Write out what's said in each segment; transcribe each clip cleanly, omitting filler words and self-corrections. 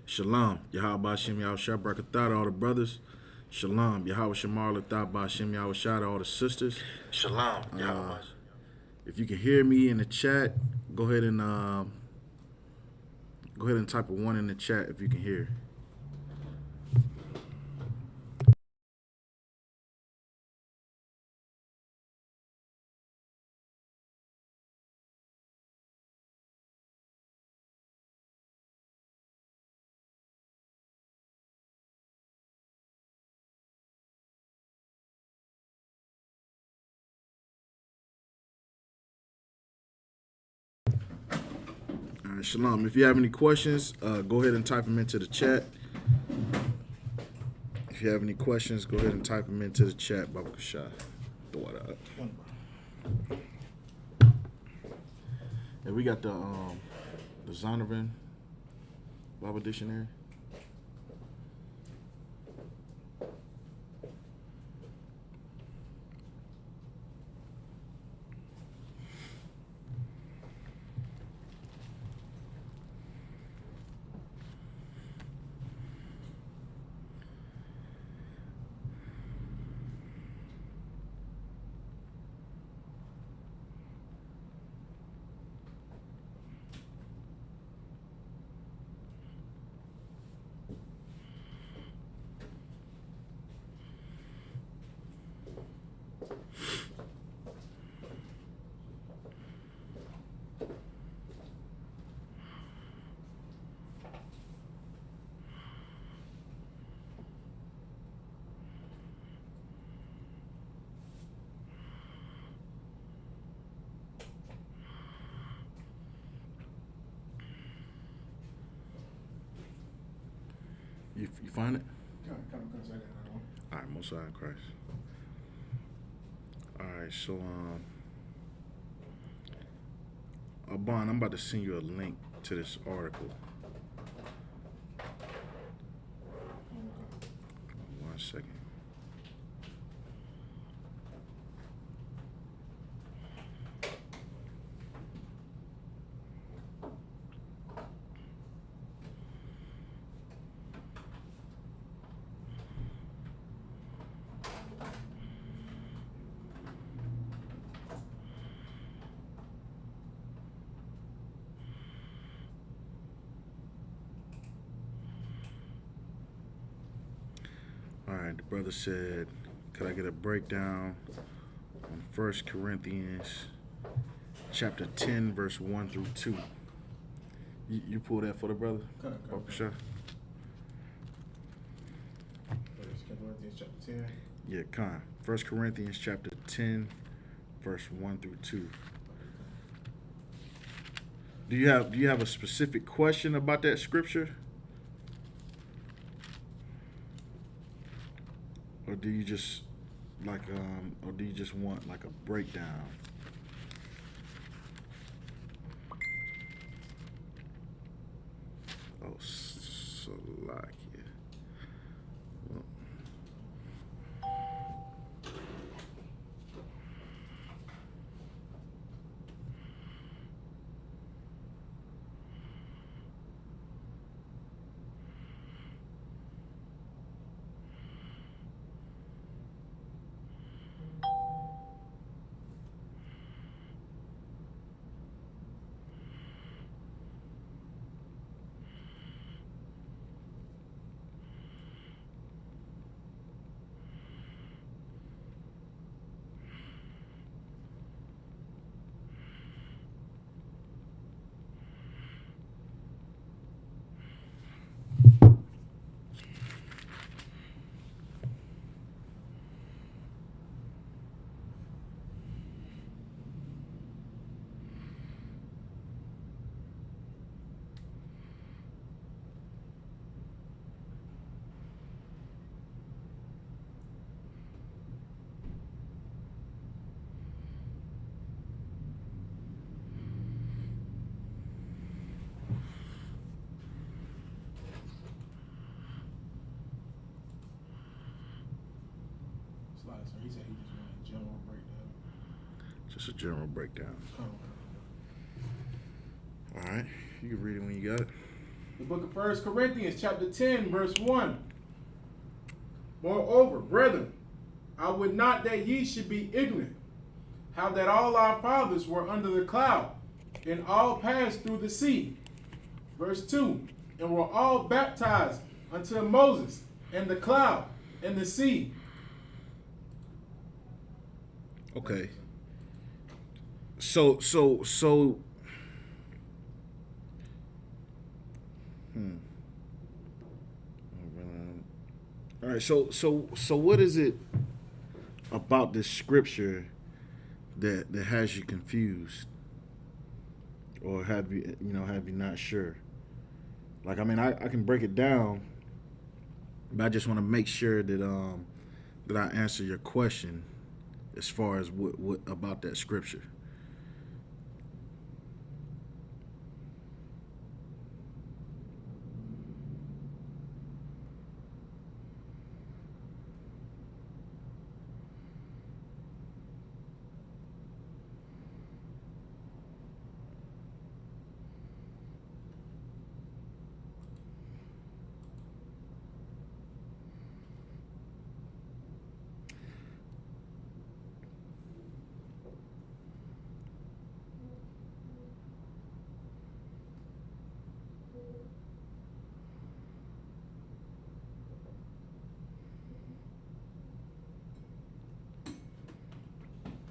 Shalom. Yahweh Shem Yahweh Shah Barakatah to all the brothers. Shalom. Yahweh Shemar Latah Shem Yahweh Shah to all the sisters. Shalom. Yahweh. If you can hear me in the chat, go ahead and type a 1 in the chat if you can hear. All right, shalom. If you have any questions, go ahead and type them into the chat. If you have any questions, go ahead and type them into the chat. Baba Kashah. Throw it out. And we got the Zondervan Bible Dictionary. You find it? All right, Most High in Christ. All right, so Abon, I'm about to send you a link to this article. 1 second. All right, the brother said, could I get a breakdown on 1 Corinthians chapter 10, verse 1 through 2? You pull that for the brother? Sure. 1 Corinthians chapter 10. Yeah, Khan. 1 Corinthians chapter 10, verse 1 through 2. Do you have a specific question about that scripture? Or do you just want like a breakdown? Oh, Salakia. Well, So he said he just wanted a general breakdown. just a general breakdown. All right, you can read it when you got it. The book of 1 Corinthians chapter 10, verse 1. Moreover, brethren, I would not that ye should be ignorant, how that all our fathers were under the cloud, and all passed through the sea. Verse 2. And were all baptized unto Moses, and the cloud, and the sea. Okay. So. All right. So what is it about this scripture that has you confused, or have you not sure? Like, I mean, I can break it down, but I just want to make sure that that I answer your question as far as what about that scripture.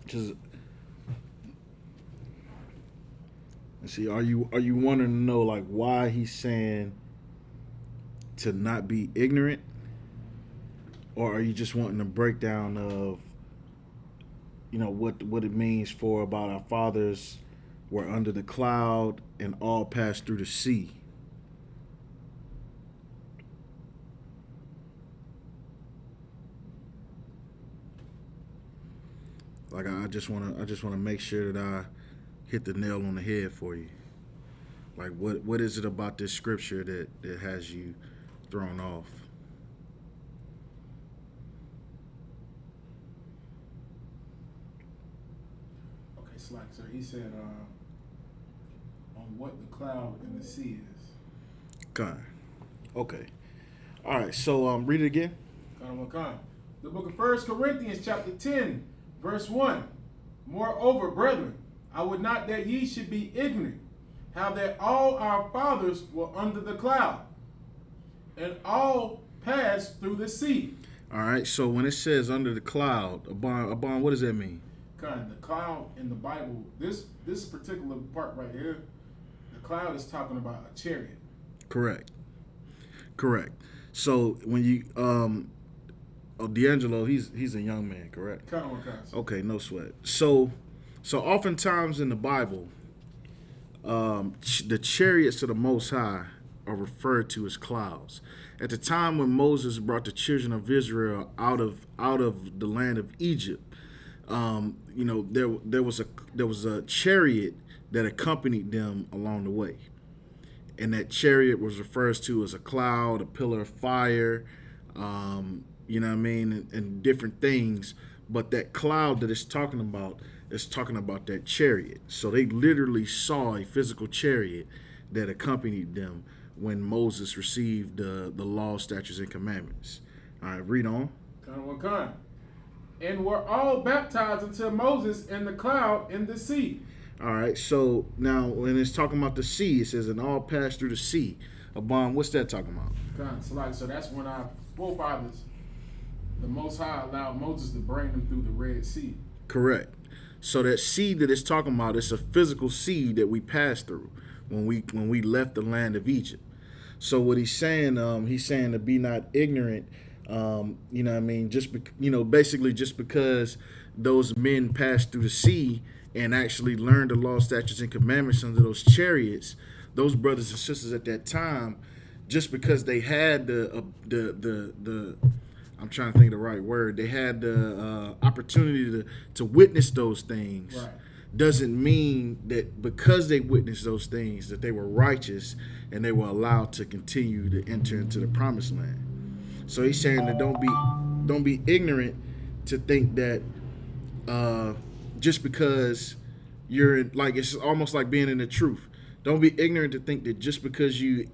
Because, see, are you wanting to know like why he's saying to not be ignorant, or are you just wanting a breakdown of what it means for about our fathers were under the cloud and all passed through the sea? Like, I just want to make sure that I hit the nail on the head for you. Like, what is it about this scripture that has you thrown off? Okay, Slack, sir. He said on what the cloud and the sea is. Okay. All right. So read it again. The book of 1 Corinthians chapter 10, verse 1. Moreover, brethren, I would not that ye should be ignorant, how that all our fathers were under the cloud, and all passed through the sea. All right. So when it says under the cloud, upon what does that mean? The cloud in the Bible, this particular part right here, the cloud is talking about a chariot. Correct. So when you D'Angelo, he's a young man, correct? Okay, no sweat. So oftentimes in the Bible, the chariots of the Most High are referred to as clouds. At the time when Moses brought the children of Israel out of the land of Egypt, there was a chariot that accompanied them along the way, and that chariot was referred to as a cloud, a pillar of fire, and different things. But that cloud that it's talking about is talking about that chariot. So they literally saw a physical chariot that accompanied them when Moses received the law, statutes, and commandments. All right, read on. And were all baptized unto Moses in the cloud in the sea. All right, so now when it's talking about the sea, it says, and all passed through the sea. Abon, what's that talking about? So that's when our forefathers, the Most High, allowed Moses to bring them through the Red Sea. Correct. So that sea that it's talking about, it's a physical sea that we passed through when we left the land of Egypt. So what he's saying to be not ignorant, basically just because those men passed through the sea and actually learned the law, statutes, and commandments under those chariots, those brothers and sisters at that time, just because they had the I'm trying to think of the right word, they had the opportunity to witness those things, right, doesn't mean that because they witnessed those things that they were righteous and they were allowed to continue to enter into the promised land. So he's saying that don't be ignorant to think that just because you're in, like, it's almost like being in the truth. Don't be ignorant to think that just because you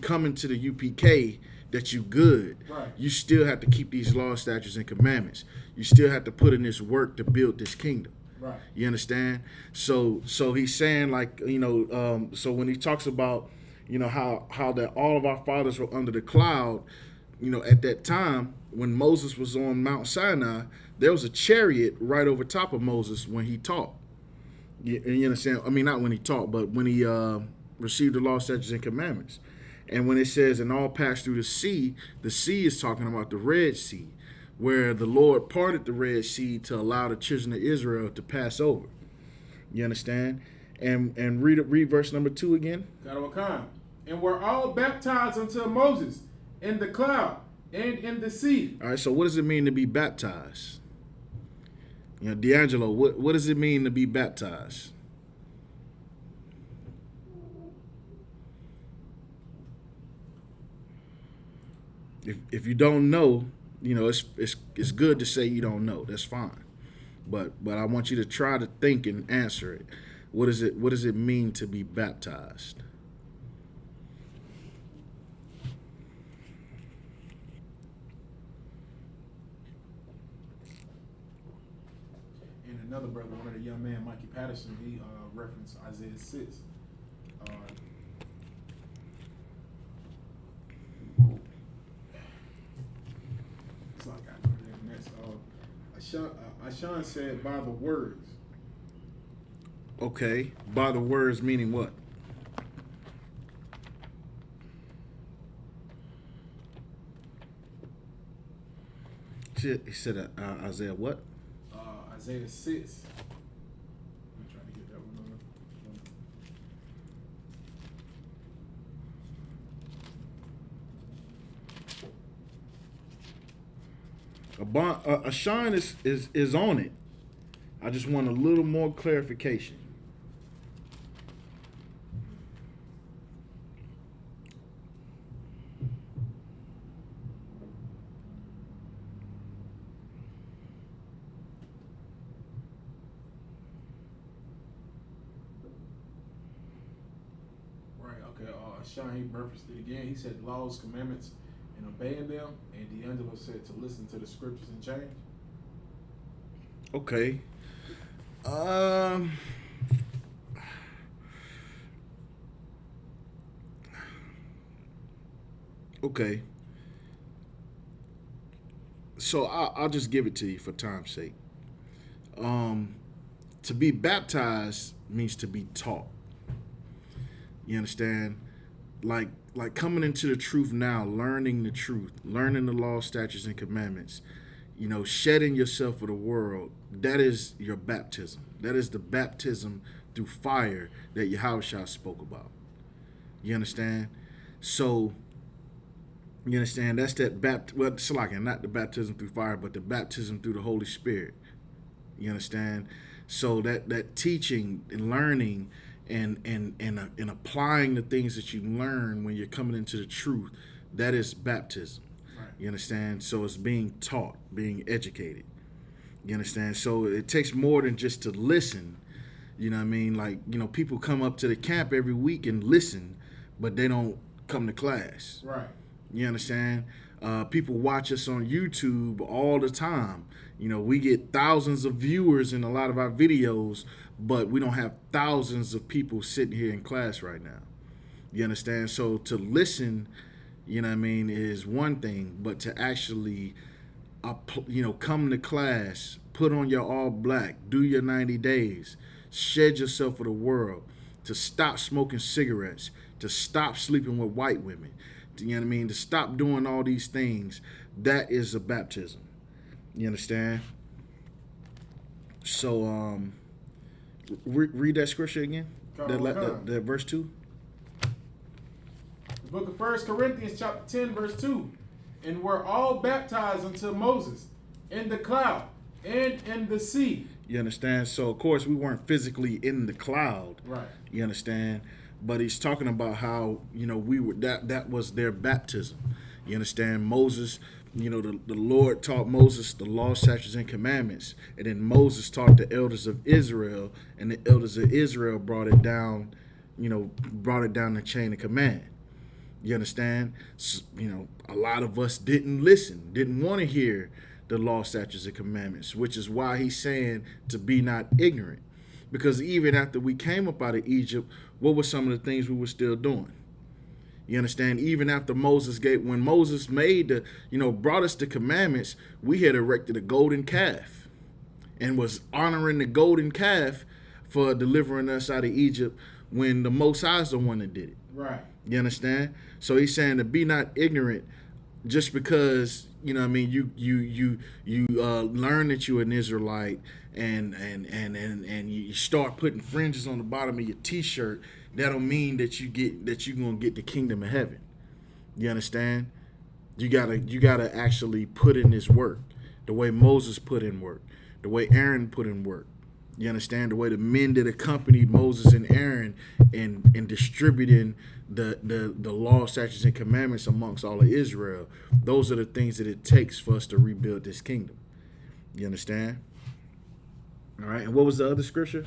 come into the UPK that you good. Right. You still have to keep these laws, statutes, and commandments. You still have to put in this work to build this kingdom. Right. You understand? So he's saying, like, so when he talks about, how that all of our fathers were under the cloud, at that time when Moses was on Mount Sinai, there was a chariot right over top of Moses when he taught. You understand? I mean, not when he taught, but when he received the law, statutes, and commandments. And when it says, and all passed through the sea is talking about the Red Sea, where the Lord parted the Red Sea to allow the children of Israel to pass over. You understand? And read verse number 2 again. And were all baptized unto Moses in the cloud and in the sea. All right, so what does it mean to be baptized? D'Angelo, what does it mean to be baptized? If you don't know, it's good to say you don't know. That's fine. But I want you to try to think and answer it. What does it mean to be baptized? And another brother, one of the young man, Mikey Patterson, he referenced Isaiah 6. So I got next. Ashan said by the words. Okay, by the words meaning what? He said Isaiah what? Isaiah 6. I'm trying to get that one on. Ashan is on it. I just want a little more clarification. Sean, he referenced it again. He said laws, commandments, and obeying them. And D'Angelo said to listen to the scriptures and change. Okay. Okay. So I'll just give it to you for time's sake. To be baptized means to be taught. You understand? Like coming into the truth now, learning the truth, learning the law, statutes, and commandments, shedding yourself for the world. That is your baptism. That is the baptism through fire that Yahushua spoke about. You understand? So, you understand? That's that not the baptism through fire, but the baptism through the Holy Spirit. You understand? So that teaching and learning and applying the things that you learn when you're coming into the truth, that is baptism. Right. You understand? So it's being taught, being educated. You understand? So it takes more than just to listen. You know what I mean? Like, people come up to the camp every week and listen, but they don't come to class. Right. You understand? People watch us on YouTube all the time. We get thousands of viewers in a lot of our videos, but we don't have thousands of people sitting here in class right now. You understand? So to listen, is one thing, but to actually, come to class, put on your all black, do your 90 days, shed yourself for the world, to stop smoking cigarettes, to stop sleeping with white women, to stop doing all these things, that is a baptism. You understand? So, read that scripture again. That verse 2. The book of 1 Corinthians chapter 10, verse 2. And were all baptized unto Moses in the cloud and in the sea. You understand? So, of course, we weren't physically in the cloud. Right. You understand? But he's talking about how, we were, that was their baptism. You understand? Moses, the Lord taught Moses the law, statutes, and commandments. And then Moses taught the elders of Israel, and the elders of Israel brought it down, brought it down the chain of command. You understand? A lot of us didn't listen, didn't want to hear the law, statutes, and commandments, which is why he's saying to be not ignorant. Because even after we came up out of Egypt, what were some of the things we were still doing? You understand? Even after when Moses brought us the commandments, we had erected a golden calf and was honoring the golden calf for delivering us out of Egypt when the Most High is the one that did it. Right. You understand? So he's saying to be not ignorant just because, you learn that you're an Israelite and you start putting fringes on the bottom of your t-shirt. That don't mean that you're gonna get the kingdom of heaven. You understand? You gotta actually put in this work, the way Moses put in work, the way Aaron put in work. You understand? The way the men that accompanied Moses and Aaron in distributing the law, statutes, and commandments amongst all of Israel. Those are the things that it takes for us to rebuild this kingdom. You understand? All right. And what was the other scripture?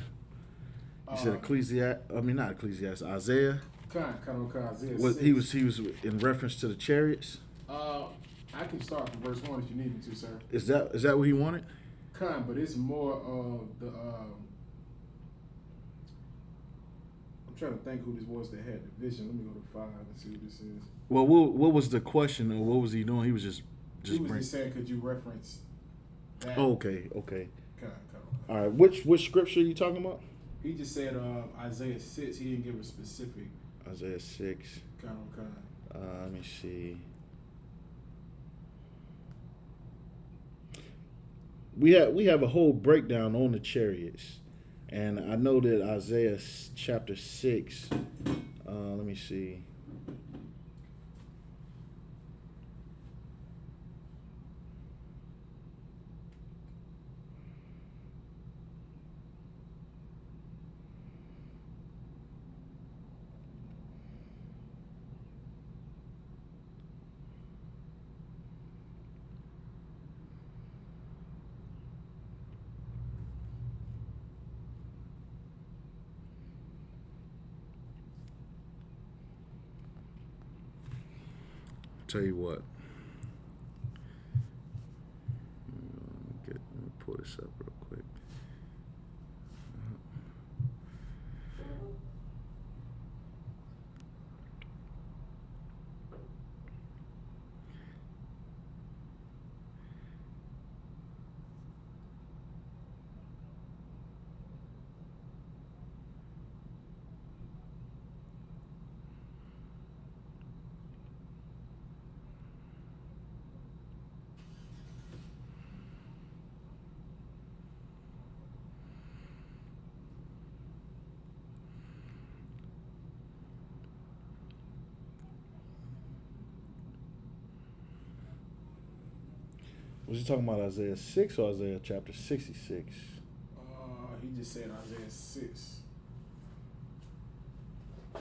You said not Ecclesiastes, Isaiah. Isaiah. What he was in reference to the chariots. I can start from verse 1 if you need me to, sir. Is that what he wanted? But it's more of the. I'm trying to think who this was that had the vision. Let me go to 5 and see what this is. Well, what was the question, or what was he doing? He was just. He was just saying, could you reference that? Oh, okay. All right. Which scripture are you talking about? He just said Isaiah 6. He didn't give a specific. Isaiah 6. Let me see. We have a whole breakdown on the chariots, and I know that Isaiah chapter 6. Let me see. Tell you what. Let me pull this up real quick. Was he talking about Isaiah 6 or Isaiah chapter 66? He just said Isaiah 6. I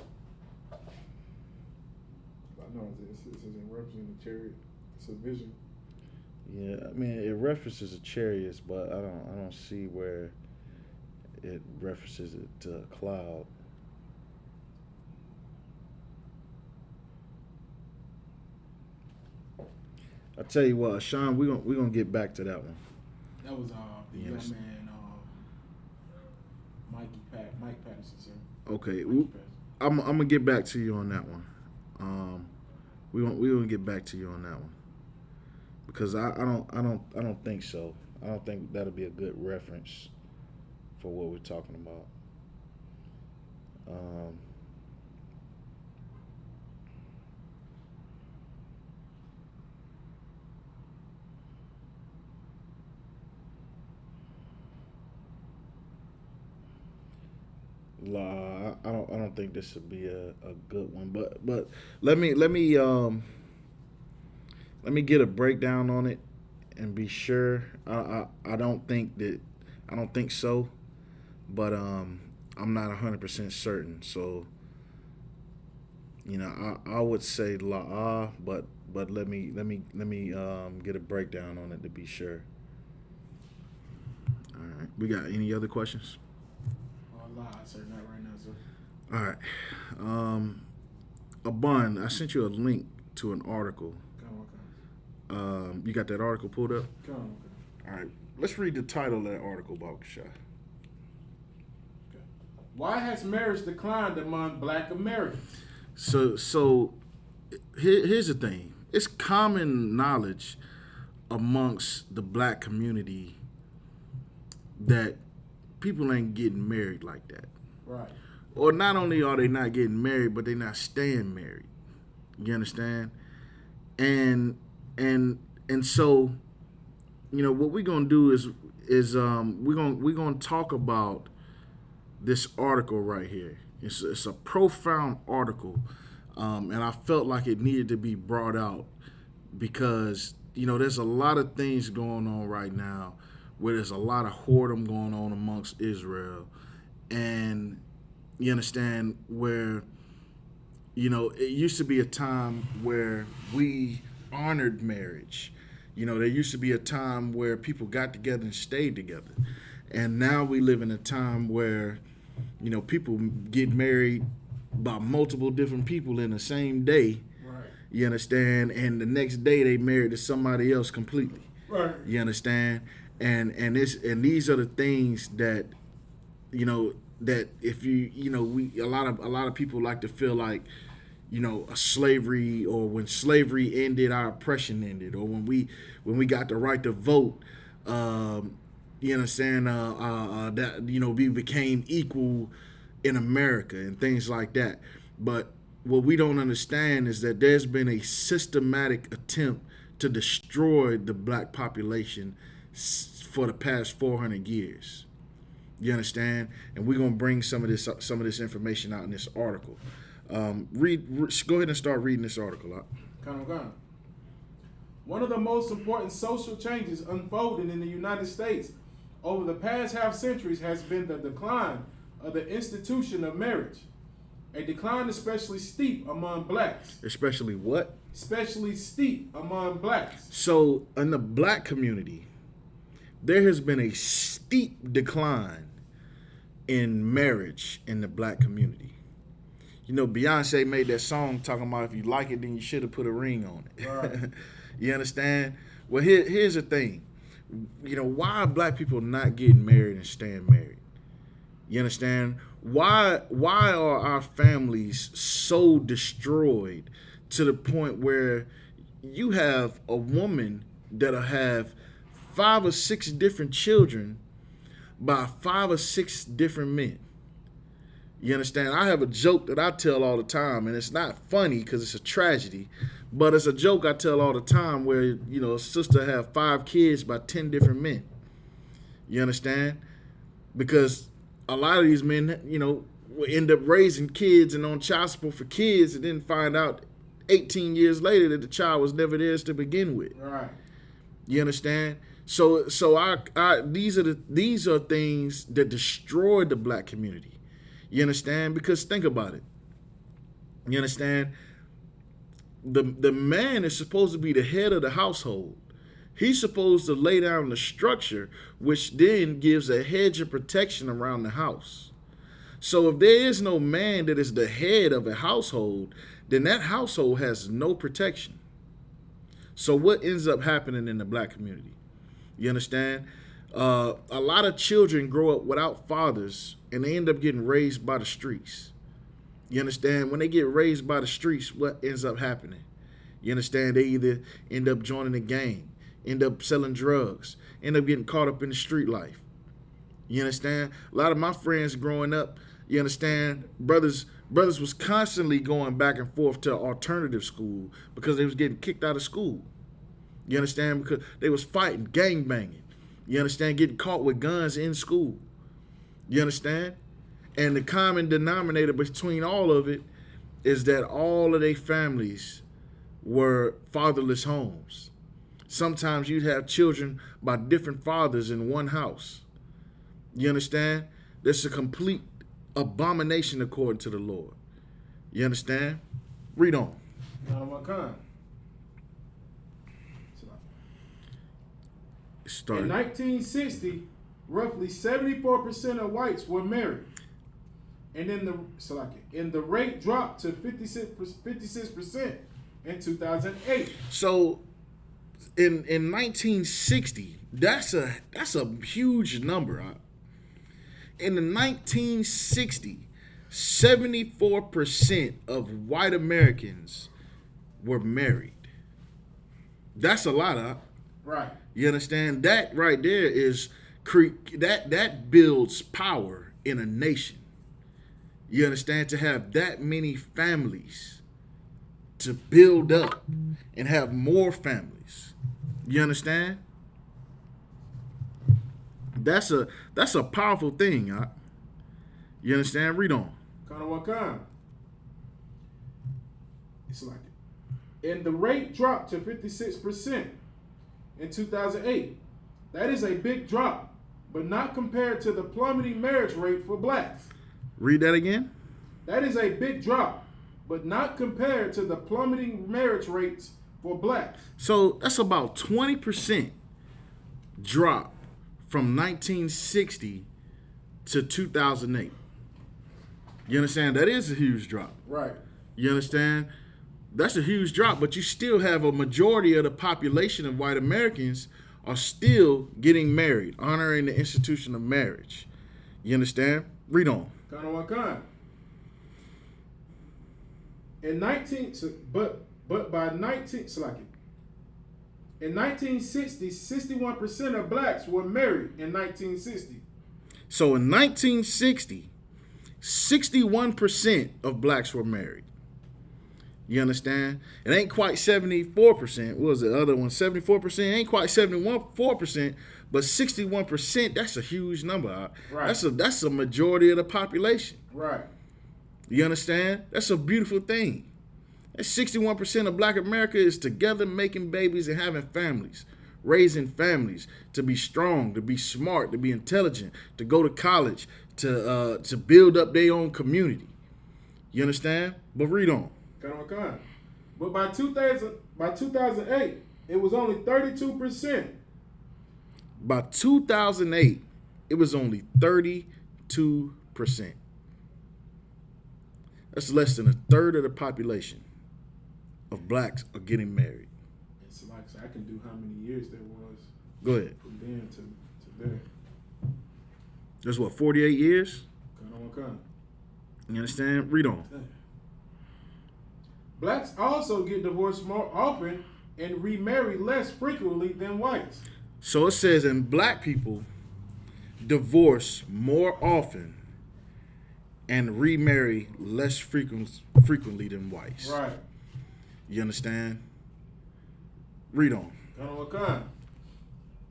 know Isaiah 6 is in referencing the chariot. It's a vision. Yeah, I mean it references the chariots, but I don't see where it references it to a cloud. I tell you what, Sean, we're gonna get back to that one. That was the young man, Mike Patterson, sir. Okay, I'm gonna get back to you on that one. We're gonna get back to you on that one because I don't think so. I don't think that'll be a good reference for what we're talking about. I don't think this would be a good one, but let me get a breakdown on it and be sure. I don't think so, but I'm not 100% certain. So I would say la'ah, but let me get a breakdown on it to be sure. All right, we got any other questions? Sir, not right now, sir. All right. Abun, I sent you a link to an article. You got that article pulled up? All right. Let's read the title of that article, Baksha. Why has marriage declined among Black Americans? So here's the thing. It's common knowledge amongst the Black community that people ain't getting married like that. Right. Or not only are they not getting married, but they're not staying married. You understand? And so, you know, what we're gonna do is we're gonna talk about this article right here. It's a profound article, and I felt like it needed to be brought out because, you know, there's a lot of things going on right now where there's a lot of whoredom going on amongst Israel, and you understand where, you know, it used to be a time where we honored marriage. You know, there used to be a time where people got together and stayed together. And now we live in a time where, you know, people get married by multiple different people in the same day. Right. You understand? And the next day they married to somebody else completely. Right. You understand? And these are the things that, you know, that if you know, a lot of people like to feel like, you know, a slavery, or when slavery ended, our oppression ended, or when we got the right to vote, you understand, that, you know, we became equal in America and things like that. But what we don't understand is that there's been a systematic attempt to destroy the Black population for the past 400 years. You understand? And we're gonna bring some of this information out in this article. Go ahead and start reading this article out. One of the most important social changes unfolding in the United States over the past half centuries has been the decline of the institution of marriage. A decline especially steep among Blacks. Especially what? Especially steep among Blacks. So in the Black community, there has been a steep decline in marriage in the Black community. You know, Beyonce made that song talking about if you like it, then you should have put a ring on it. Right. You understand? Well, here's the thing. You know, why are Black people not getting married and staying married? You understand? Why are our families so destroyed to the point where you have a woman that'll have 5 or 6 different children by 5 or 6 different men? You understand? I have a joke that I tell all the time, and it's not funny because it's a tragedy, but it's a joke I tell all the time where, you know, a sister have 5 kids by 10 different men. You understand? Because a lot of these men, you know, will end up raising kids and on child support for kids, and then find out 18 years later that the child was never theirs to begin with. Right. You understand? So these are things that destroyed the Black community. You understand? Because think about it. You understand? The man is supposed to be the head of the household. He's supposed to lay down the structure, which then gives a hedge of protection around the house. So if there is no man that is the head of a household, then that household has no protection. So what ends up happening in the Black community? You understand? A lot of children grow up without fathers, and they end up getting raised by the streets. You understand? When they get raised by the streets, what ends up happening? You understand? They either end up joining a gang, end up selling drugs, end up getting caught up in the street life. You understand? A lot of my friends growing up, you understand, brothers was constantly going back and forth to alternative school because they was getting kicked out of school. You understand? Because they was fighting, gang banging. You understand? Getting caught with guns in school. You understand? And the common denominator between all of it is that all of their families were fatherless homes. Sometimes you'd have children by different fathers in one house. You understand? That's a complete abomination according to the Lord. You understand? Read on. In 1960, roughly 74% of whites were married. and in the rate dropped to 56% in 2008. So in 1960, that's a huge number. Huh? In the 1960, 74% of white Americans were married. That's a lot, huh? Right. You understand? That right there is that builds power in a nation. You understand? To have that many families to build up and have more families. You understand? That's a powerful thing, huh? You understand? Read on. It's like it. And the rate dropped to 56% in 2008. That is a big drop, but not compared to the plummeting marriage rate for blacks. Read that again. That is a big drop, but not compared to the plummeting marriage rates for blacks. So that's about 20% drop from 1960 to 2008. You understand? That is a huge drop. Right. You understand? That's a huge drop, but you still have a majority of the population of white Americans are still getting married, honoring the institution of marriage. You understand? Read on. In 1960, 61% of blacks were married in 1960. So in 1960, 61% of blacks were married. You understand? It ain't quite 74%. What was the other one? 74%? Ain't quite 4%, but 61%, that's a huge number. Right. That's a majority of the population. Right. You understand? That's a beautiful thing. That 61% of black America is together making babies and having families, raising families, to be strong, to be smart, to be intelligent, to go to college, to build up their own community. You understand? But read on. But by 2008, it was only 32%. By 2008, it was only 32%. That's less than a third of the population of blacks are getting married. It's like I can do how many years there was. Go ahead. From then to there. That's what, 48 years? Come. You understand? Read on. Blacks also get divorced more often and remarry less frequently than whites. So it says, and black people divorce more often and remarry less frequently than whites. Right. You understand? Read on.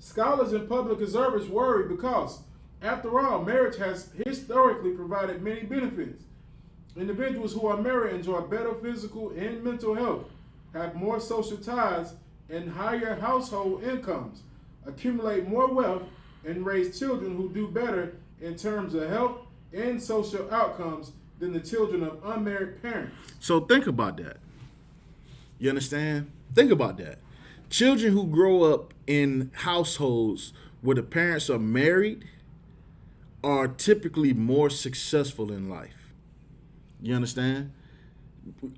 Scholars and public observers worry because, after all, marriage has historically provided many benefits. Individuals who are married enjoy better physical and mental health, have more social ties, and higher household incomes, accumulate more wealth, and raise children who do better in terms of health and social outcomes than the children of unmarried parents. So think about that. You understand? Think about that. Children who grow up in households where the parents are married are typically more successful in life. You understand?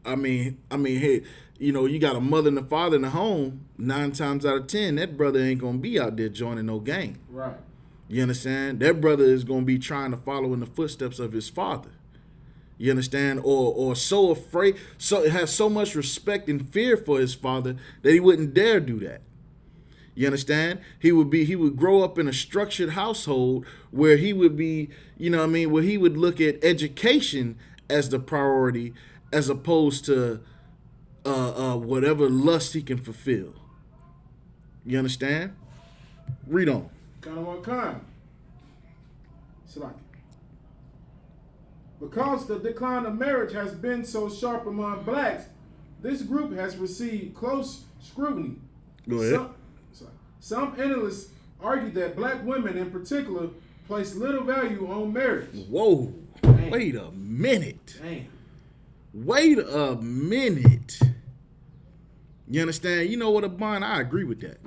I mean, hey, you got a mother and a father in the home. 9 times out of 10, that brother ain't gonna be out there joining no gang. Right. You understand? That brother is gonna be trying to follow in the footsteps of his father. You understand? Or so afraid, so has so much respect and fear for his father that he wouldn't dare do that. You understand? He would grow up in a structured household where he would be, where he would look at education as the priority as opposed to whatever lust he can fulfill. You understand? Read on. Because the decline of marriage has been so sharp among blacks, this group has received close scrutiny. Go ahead. Some analysts argue that black women in particular place little value on marriage. Whoa. Damn. Wait a minute. Damn. Wait a minute. You understand? You know what, Abon? I agree with that.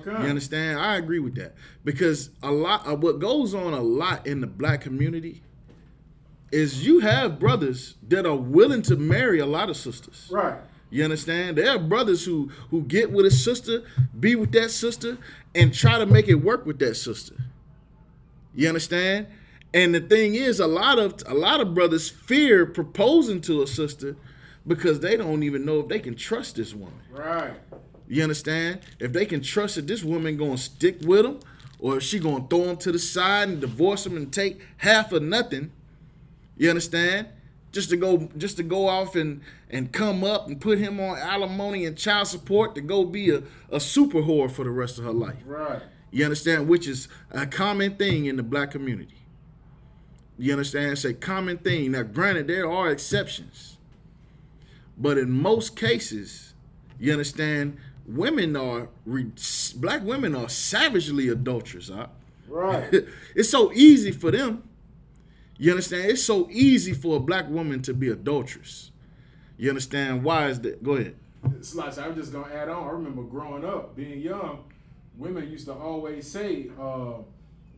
You understand? I agree with that. Because a lot of what goes on a lot in the black community is you have brothers that are willing to marry a lot of sisters. Right. You understand? There are brothers who get with a sister, be with that sister, and try to make it work with that sister. You understand? And the thing is, a lot of brothers fear proposing to a sister because they don't even know if they can trust this woman. Right. You understand? If they can trust that this woman gonna stick with them, or if she gonna throw them to the side and divorce them and take half or nothing. You understand? Just to go off and come up and put him on alimony and child support to go be a super whore for the rest of her life. Right. You understand? Which is a common thing in the black community. You understand? It's a common thing. Now, granted, there are exceptions. But in most cases, you understand, black women are savagely adulterous. Huh? Right. It's so easy for them. You understand? It's so easy for a black woman to be adulterous. You understand? Why is that? Go ahead. It's like, I'm just gonna add on. I remember growing up, being young, women used to always say,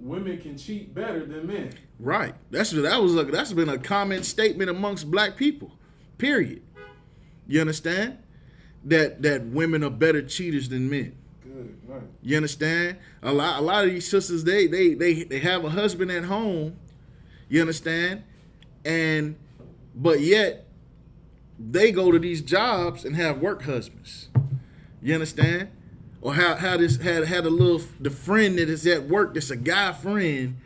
women can cheat better than men. Right. That's been a common statement amongst black people. Period. You understand? That women are better cheaters than men. Good. Right. You understand? A lot of these sisters, they have a husband at home. You understand? But yet they go to these jobs and have work husbands. You understand? Or had the friend that is at work that's a guy friend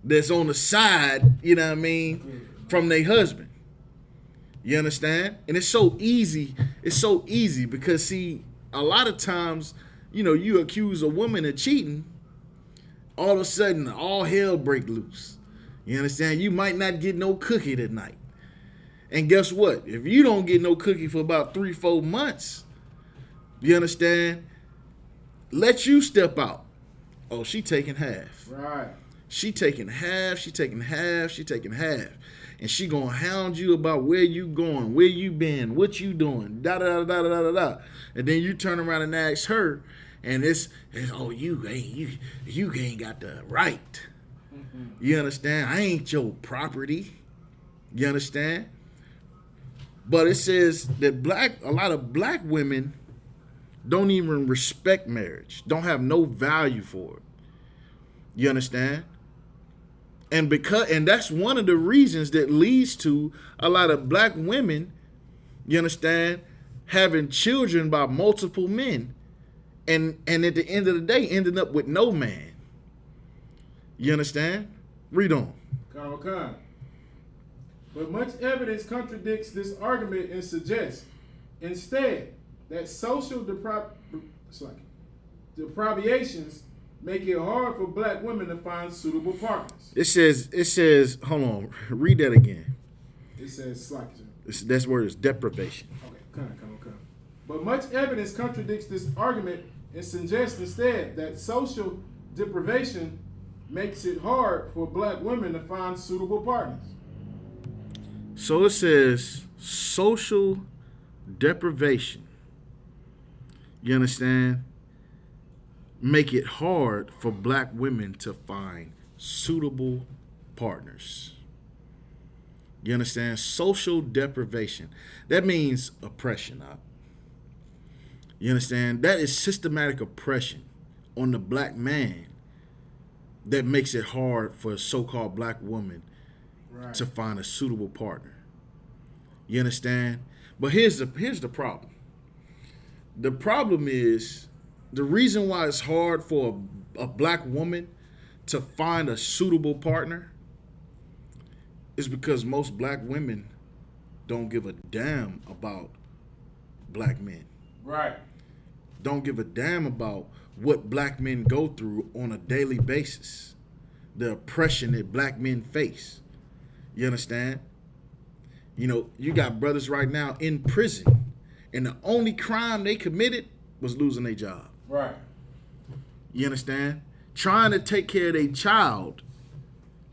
that's on the side, you know what I mean, from their husband. You understand? And it's so easy. It's so easy because, see, a lot of times, you know, you accuse a woman of cheating, all of a sudden all hell break loose. You understand? You might not get no cookie that night. And guess what? If you don't get no cookie for about 3-4 months, you understand? Let you step out. Oh, she taking half. Right. She taking half. And she gonna hound you about where you going, where you been, what you doing, da da da da da da da. And then you turn around and ask her, and it's oh, you ain't got the right. You understand? I ain't your property. You understand? But it says that a lot of black women don't even respect marriage, don't have no value for it. You understand? And that's one of the reasons that leads to a lot of black women, you understand, having children by multiple men, and at the end of the day ending up with no man. You understand? Read on. Come. But much evidence contradicts this argument and suggests, instead, that social deprivations make it hard for black women to find suitable partners. It says, hold on, read that again. It says, That's word is deprivation. Okay, come. But much evidence contradicts this argument and suggests instead that social deprivation makes it hard for black women to find suitable partners. So it says social deprivation. You understand? Make it hard for black women to find suitable partners. You understand? Social deprivation. That means oppression. You understand? That is systematic oppression on the black man that makes it hard for a so-called black woman to find a suitable partner. You understand? But here's the problem. The problem is, the reason why it's hard for a black woman to find a suitable partner is because most black women don't give a damn about black men. Right. Don't give a damn about what black men go through on a daily basis. The oppression that black men face. You understand? You know, you got brothers right now in prison, and the only crime they committed was losing their job. Right. You understand? Trying to take care of their child,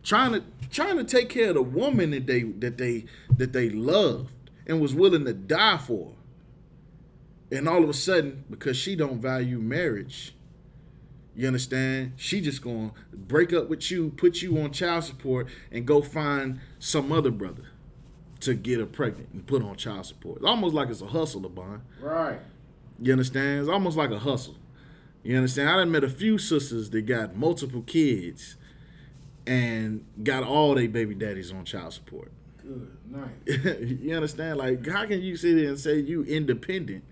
trying to take care of the woman that they loved and was willing to die for. And all of a sudden, because she don't value marriage, You understand? She just gonna break up with you, put you on child support, and go find some other brother to get her pregnant and put on child support. It's almost like it's a hustle, LeBron. Right. You understand? It's almost like a hustle. You understand? I done met a few sisters that got multiple kids and got all their baby daddies on child support. Good night. You understand? Like, how can you sit there and say you independent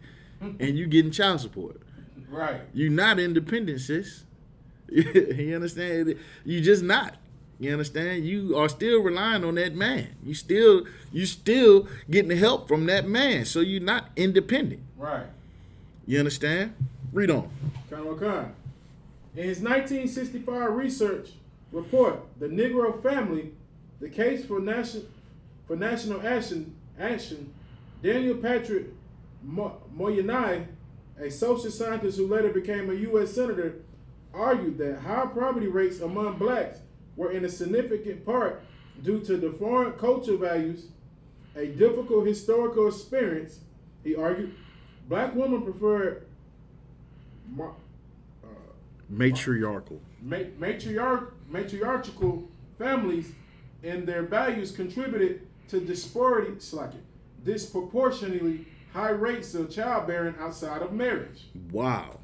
and you getting child support? Right. You not independent, sis. You understand? You just not. You understand? You are still relying on that man. You still getting help from that man. So you're not independent. Right. You understand? Read on. Khan. In his 1965 research report, The Negro Family, The Case for National Action, Daniel Patrick Moynihan, a social scientist who later became a U.S. Senator, argued that high poverty rates among blacks were in a significant part due to the foreign culture values, a difficult historical experience. He argued black women preferred Matriarchal families, and their values contributed to disproportionately high rates of childbearing outside of marriage. Wow.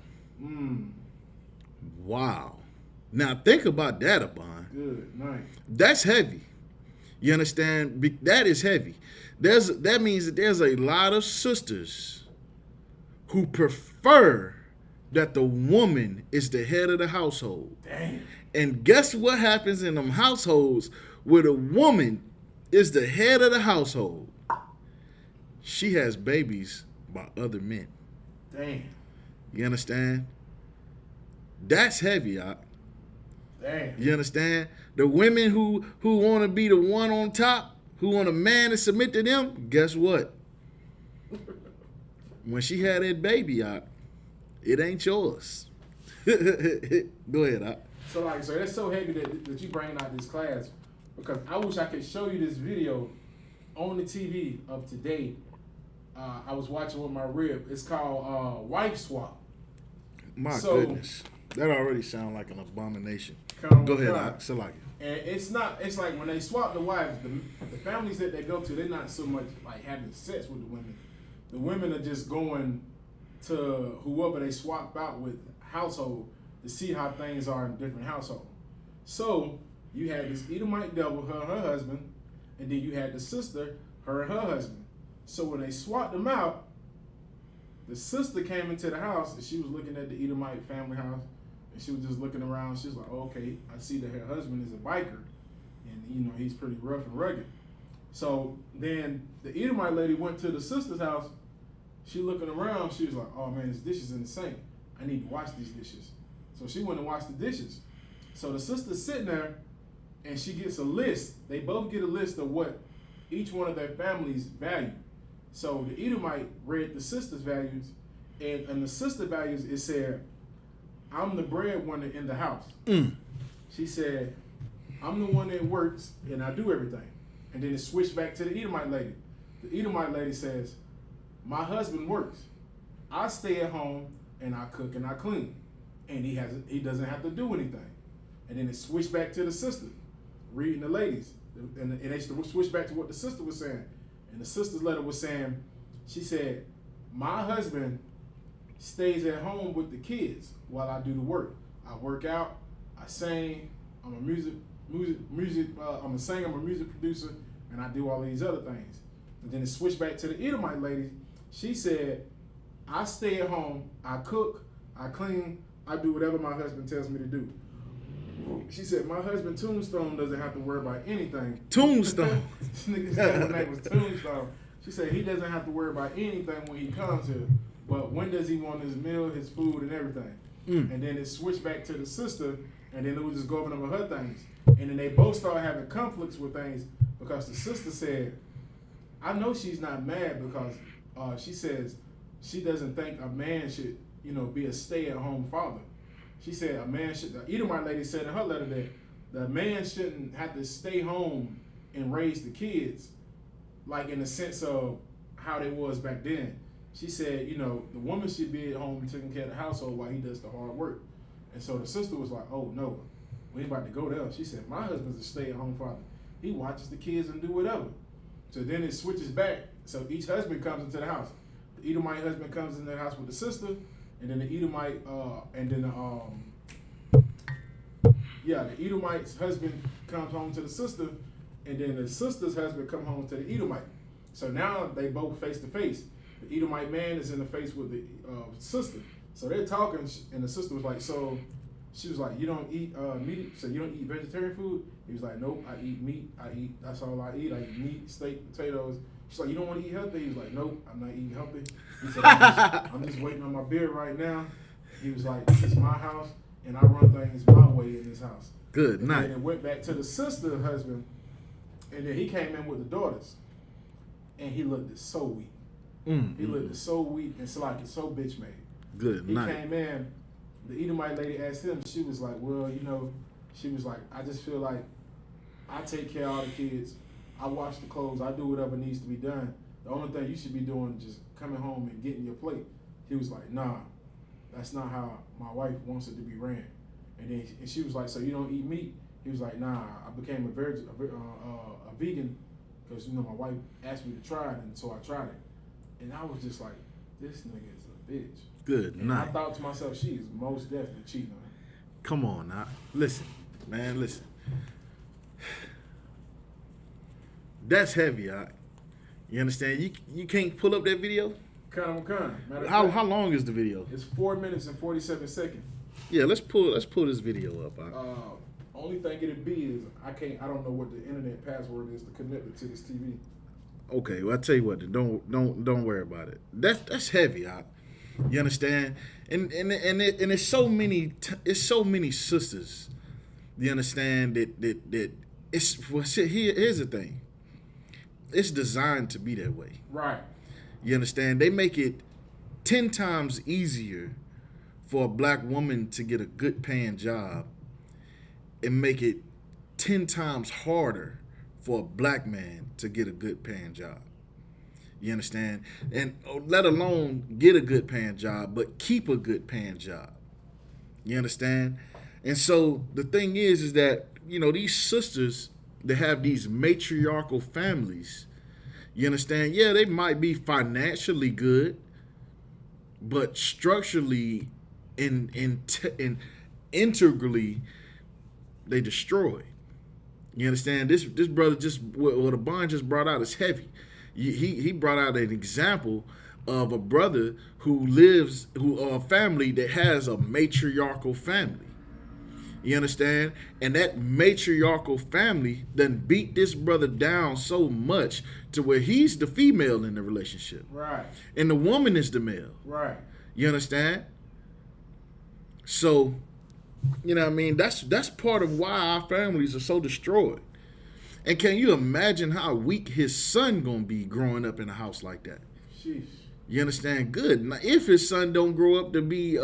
Wow. Now think about that, Abon. Good night. That's heavy. You understand? That is heavy. That means that there's a lot of sisters who prefer that the woman is the head of the household. Damn. And guess what happens in them households where the woman is the head of the household? She has babies by other men. Damn. You understand? That's heavy, y'all. Damn. You understand? The women who want to be the one on top, who want a man to submit to them, guess what? When she had that baby, y'all, it ain't yours. Go ahead, Doc. So that's so heavy that you bringing out this class, because I wish I could show you this video on the TV of today. I was watching with my rib. It's called Wife Swap. My goodness. That already sounds like an abomination. Go ahead, Doc. Salaki. And it's like when they swap the wives, the families that they go to, they're not so much like having sex with the women. The women are just going to whoever they swap out with household to see how things are in different households. So you had this Edomite devil, her and her husband, and then you had the sister, her and her husband. So when they swapped them out, the sister came into the house and she was looking at the Edomite family house, and she was just looking around. She was like, oh, okay, I see that her husband is a biker, and he's pretty rough and rugged. So then the Edomite lady went to the sister's house. She looking around. She was like, oh man, there's dishes in the sink. I need to wash these dishes. So she went and washed the dishes. So the sister's sitting there, and she gets a list. They both get a list of what each one of their families value. So the Edomite read the sister's values, and in the sister values it said, I'm the breadwinner in the house. She said, I'm the one that works and I do everything. And then it switched back to the Edomite lady. The Edomite lady says, my husband works. I stay at home and I cook and I clean. And he doesn't have to do anything. And then it switched back to the sister, reading the ladies. And they switched back to what the sister was saying. And the sister's letter was saying, she said, my husband stays at home with the kids while I do the work. I work out, I sing, I'm a I'm a singer, I'm a music producer, and I do all these other things. And then it switched back to the Edomite lady. She said, I stay at home, I cook, I clean, I do whatever my husband tells me to do. She said, my husband Tombstone doesn't have to worry about anything. Tombstone? This nigga's name was Tombstone. She said he doesn't have to worry about anything when he comes here, but when does he want his meal, his food, and everything? And then it switched back to the sister, and then it was just going over her things. And then they both started having conflicts with things, because the sister said, I know she's not mad because she says she doesn't think a man should, be a stay-at-home father. She said the Edomite lady said in her letter that the man shouldn't have to stay home and raise the kids, like in the sense of how they was back then. She said, the woman should be at home taking care of the household while he does the hard work. And so the sister was like, oh no, we ain't about to go there. She said, my husband's a stay-at-home father. He watches the kids and do whatever. So then it switches back. So each husband comes into the house. The Edomite husband comes into the house with the sister, and then the Edomite, the Edomite's husband comes home to the sister, and then the sister's husband come home to the Edomite. So now they both face to face. The Edomite man is in the face with the sister. So they're talking, and the sister was like, so she was like, you don't eat meat? So you don't eat vegetarian food? He was like, nope, I eat meat. That's all I eat. I eat meat, steak, potatoes. She's like, you don't want to eat healthy? He was like, nope, I'm not eating healthy. He said, I'm just waiting on my beer right now. He was like, this is my house, and I run things my way in this house. Good night. And then it went back to the sister husband, and then he came in with the daughters, and he looked so weak. He looked so weak and so bitch made. Good night. He came in, the Edomite lady asked him, she was like, well, she was like, I just feel like I take care of all the kids. I wash the clothes. I do whatever needs to be done. The only thing you should be doing is just coming home and getting your plate. He was like, nah, that's not how my wife wants it to be ran. And she was like, so you don't eat meat? He was like, nah, I became a vegan because, my wife asked me to try it, and so I tried it. And I was just like, this nigga is a bitch. Good and night. I thought to myself, she is most definitely cheating on him. Come on now. Listen, man, listen. That's heavy, all right? You understand? You can't pull up that video? How long is the video? It's 4 minutes and 47 seconds. Yeah, let's pull this video up. Only thing it'd be is I don't know what the internet password is to connect it to this TV. Okay, well I tell you what, don't worry about it. That's heavy, all right? You understand? And it's so many sisters. You understand that it's well, here's the thing. It's designed to be that way. Right. You understand? They make it 10 times easier for a black woman to get a good paying job and make it 10 times harder for a black man to get a good paying job. You understand? And let alone get a good paying job, but keep a good paying job. You understand? And so the thing is that, these sisters that have these matriarchal families, you understand? Yeah, they might be financially good, but structurally and integrally, they destroy. You understand? This brother what the bond just brought out is heavy. He brought out an example of a brother a family that has a matriarchal family. You understand? And that matriarchal family done beat this brother down so much to where he's the female in the relationship. Right. And the woman is the male. Right. You understand? So, what I mean? That's part of why our families are so destroyed. And can you imagine how weak his son gonna be growing up in a house like that? Sheesh. You understand? Good. Now, if his son don't grow up to be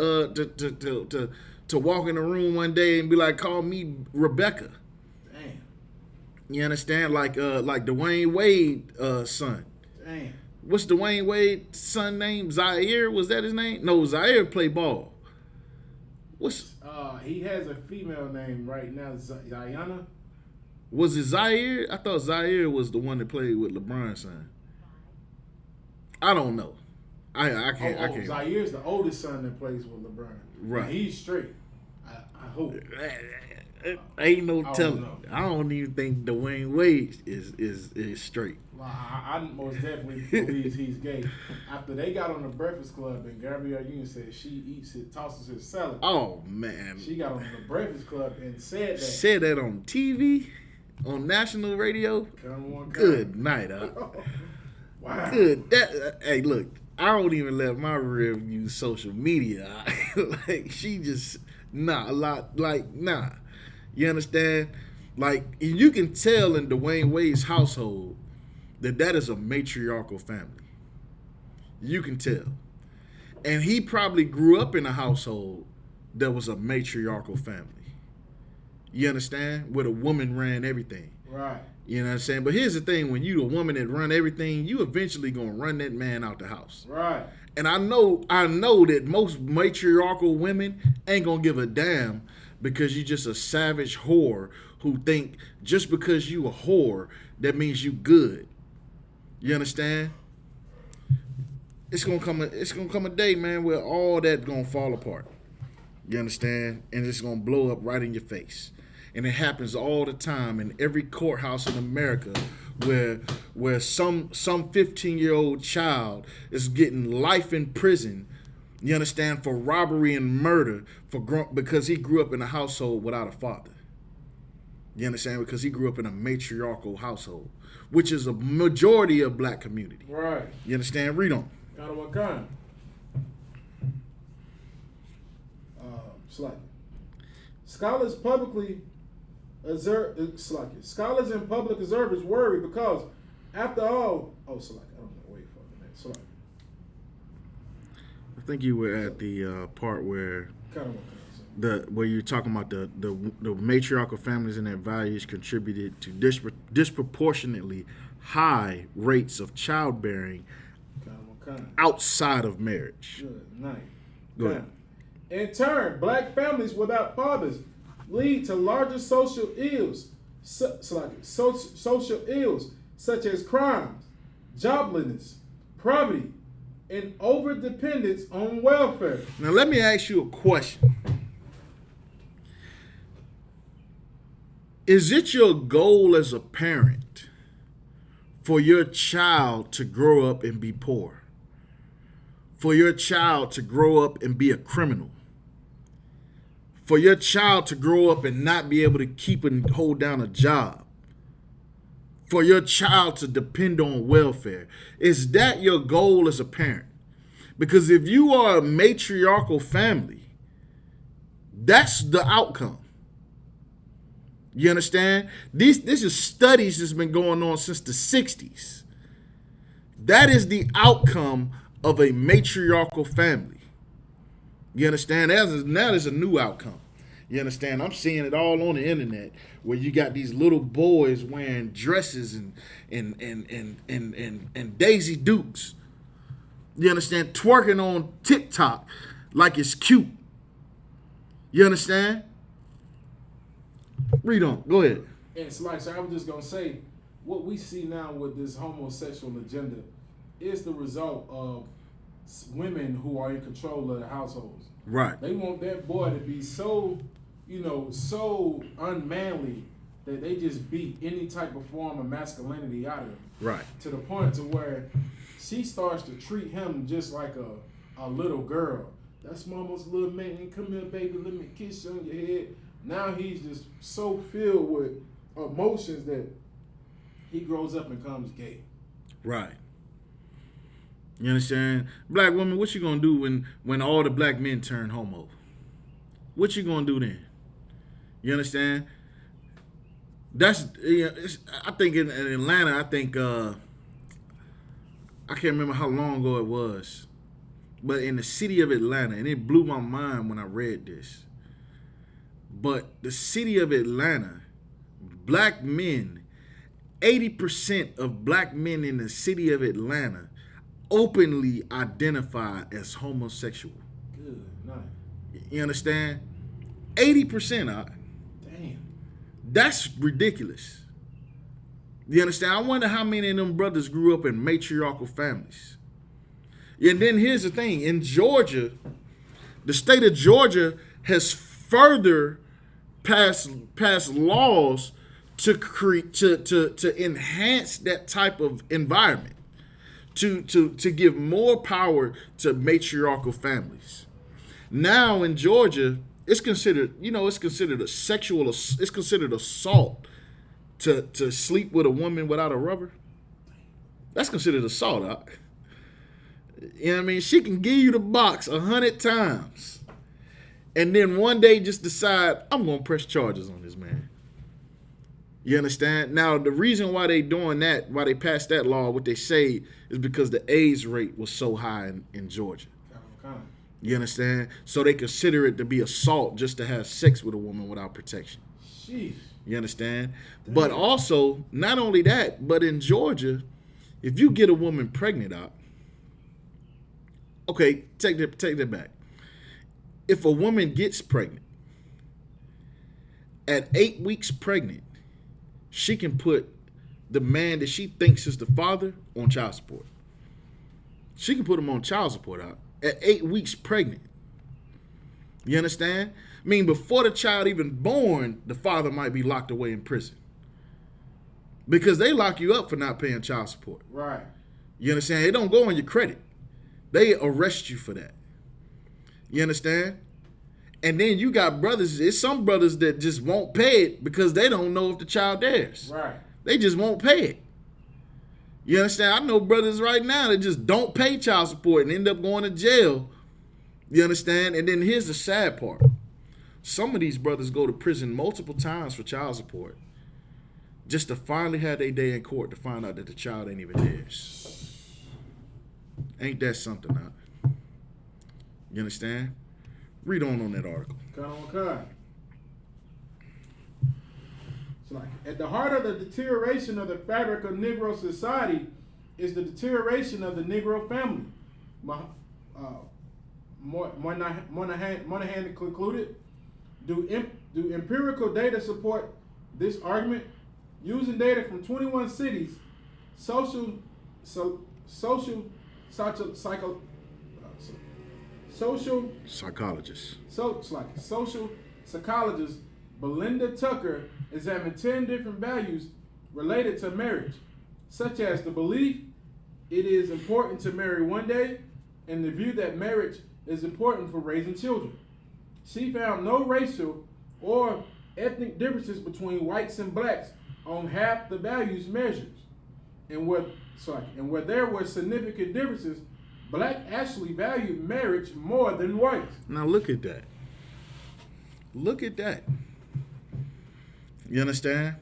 to walk in the room one day and be like, call me Rebecca. Damn. You understand? Like Dwayne Wade's son. Damn. What's Dwayne Wade's son name? Zaire? Was that his name? No, Zaire play ball. He has a female name right now, Zayana. Was it Zaire? I thought Zaire was the one that played with LeBron's son. I don't know. I can't. Zaire's the oldest son that plays with LeBron. Right. And he's straight. I hope. Ain't no telling. I don't even think Dwayne Wade is straight. Well, I most definitely believe he's gay. After they got on the Breakfast Club and Gabrielle Union said she tosses his salad. Oh man. She got on the Breakfast Club and said that. Said that on TV, on national radio. Come Good night, Wow. Good. Hey, look. I don't even let my rib use social media. Like she just nah. You understand? Like you can tell in Dwayne Wade's household that is a matriarchal family. You can tell. And he probably grew up in a household that was a matriarchal family. You understand? Where the woman ran everything. Right. You know what I'm saying? But here's the thing: when you a woman that run everything, you eventually gonna run that man out the house. Right. And I know that most matriarchal women ain't gonna give a damn because you just a savage whore who think just because you a whore that means you good. You understand? It's gonna come a day, man, where all that gonna fall apart. You understand? And it's gonna blow up right in your face. And it happens all the time in every courthouse in America where some 15-year-old child is getting life in prison, you understand, for robbery and murder because he grew up in a household without a father. You understand? Because he grew up in a matriarchal household, which is a majority of black community. Right. You understand? Read on. Kind of what kind? Slightly. Scholars in public observers worry because, after all, I don't know. Wait for the next slide. I think you were at the part where Kind of what where you're talking about the matriarchal families and their values contributed to disproportionately high rates of childbearing outside of marriage. Good night. Go ahead. In turn, black families without fathers lead to larger social ills, social ills such as crimes, joblessness, poverty, and overdependence on welfare. Now let me ask you a question. Is it your goal as a parent for your child to grow up and be poor? For your child to grow up and be a criminal? For your child to grow up and not be able to keep and hold down a job? For your child to depend on welfare? Is that your goal as a parent? Because if you are a matriarchal family, that's the outcome. You understand? This is studies that's been going on since the 60s. That is the outcome of a matriarchal family. You understand? Now there's a new outcome. You understand? I'm seeing it all on the internet where you got these little boys wearing dresses and Daisy Dukes. You understand? Twerking on TikTok like it's cute. You understand? Read on. Go ahead. And it's like, so I was just going to say, what we see now with this homosexual agenda is the result of women who are in control of the households. Right. They want that boy to be so, so unmanly that they just beat any type of form of masculinity out of him. Right. To the point to where she starts to treat him just like a little girl. That's mama's little man. Come here, baby. Let me kiss you on your head. Now he's just so filled with emotions that he grows up and becomes gay. Right. You understand? Black woman, what you gonna do when all the black men turn homo? What you gonna do then? You understand? That's I think in Atlanta, I think I can't remember how long ago it was, but in the city of Atlanta, and it blew my mind when I read this. But the city of Atlanta, black men, 80% of black men in the city of Atlanta openly identify as homosexual. Good night. You understand? 80%. Damn. That's ridiculous. You understand? I wonder how many of them brothers grew up in matriarchal families. And then here's the thing. In Georgia, the state of Georgia has further passed laws to enhance that type of environment. To give more power to matriarchal families. Now in Georgia, it's considered assault to sleep with a woman without a rubber. That's considered assault. You know what I mean? She can give you the box 100 times. And then one day just decide, I'm going to press charges on this man. You understand? Now, the reason why they doing that, why they passed that law, what they say is because the AIDS rate was so high in Georgia. You understand? So they consider it to be assault just to have sex with a woman without protection. Sheesh. You understand? But also, not only that, but in Georgia, if you get a woman pregnant out, okay, take that back. If a woman gets pregnant, at 8 weeks pregnant, she can put the man that she thinks is the father on child support. She can put him on child support out at 8 weeks pregnant. You understand? I mean, before the child even born, the father might be locked away in prison. Because they lock you up for not paying child support. Right. You understand? It don't go on your credit. They arrest you for that. You understand? And then you got brothers, it's some brothers that just won't pay it because they don't know if the child theirs. Right. They just won't pay it. You understand? I know brothers right now that just don't pay child support and end up going to jail. You understand? And then here's the sad part. Some of these brothers go to prison multiple times for child support just to finally have their day in court to find out that the child ain't even theirs. Ain't that something, huh? You understand? Read on that article. Come. It's like, at the heart of the deterioration of the fabric of Negro society is the deterioration of the Negro family. Moynihan concluded, do empirical data support this argument? Using data from 21 cities, social Psychologists. Social psychologist Belinda Tucker examined 10 different values related to marriage, such as the belief it is important to marry one day and the view that marriage is important for raising children. She found no racial or ethnic differences between whites and blacks on half the values measures. And where there were significant differences, black actually valued marriage more than whites. Now look at that. Look at that. You understand?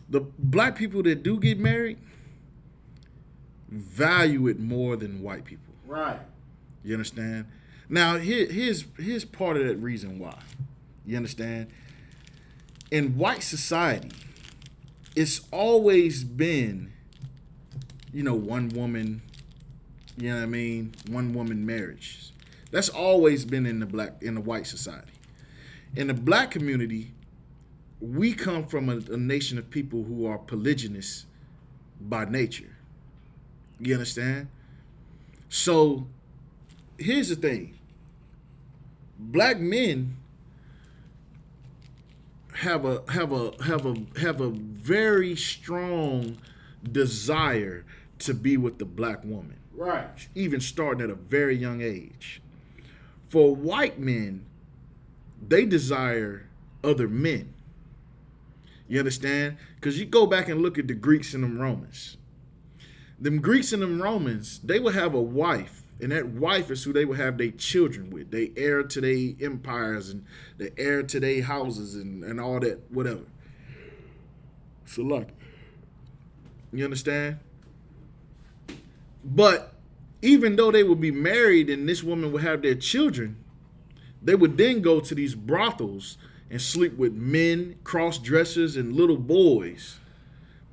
The black people that do get married value it more than white people. Right. You understand? Now here's part of that reason why. You understand? In white society, it's always been, one woman, you know what I mean? One woman marriage. That's always been in the white society. In the black community, we come from a nation of people who are polygynous by nature. You understand? So here's the thing. Black men have a very strong desire to be with the black woman. Right. Even starting at a very young age. For white men, they desire other men. You understand? Because you go back and look at the Greeks and them Romans. Them Greeks and them Romans, they would have a wife, and that wife is who they would have their children with. They heir to their empires and they heir to their houses and all that, whatever. So look, you understand? But even though they would be married and this woman would have their children, they would then go to these brothels and sleep with men, cross-dressers, and little boys.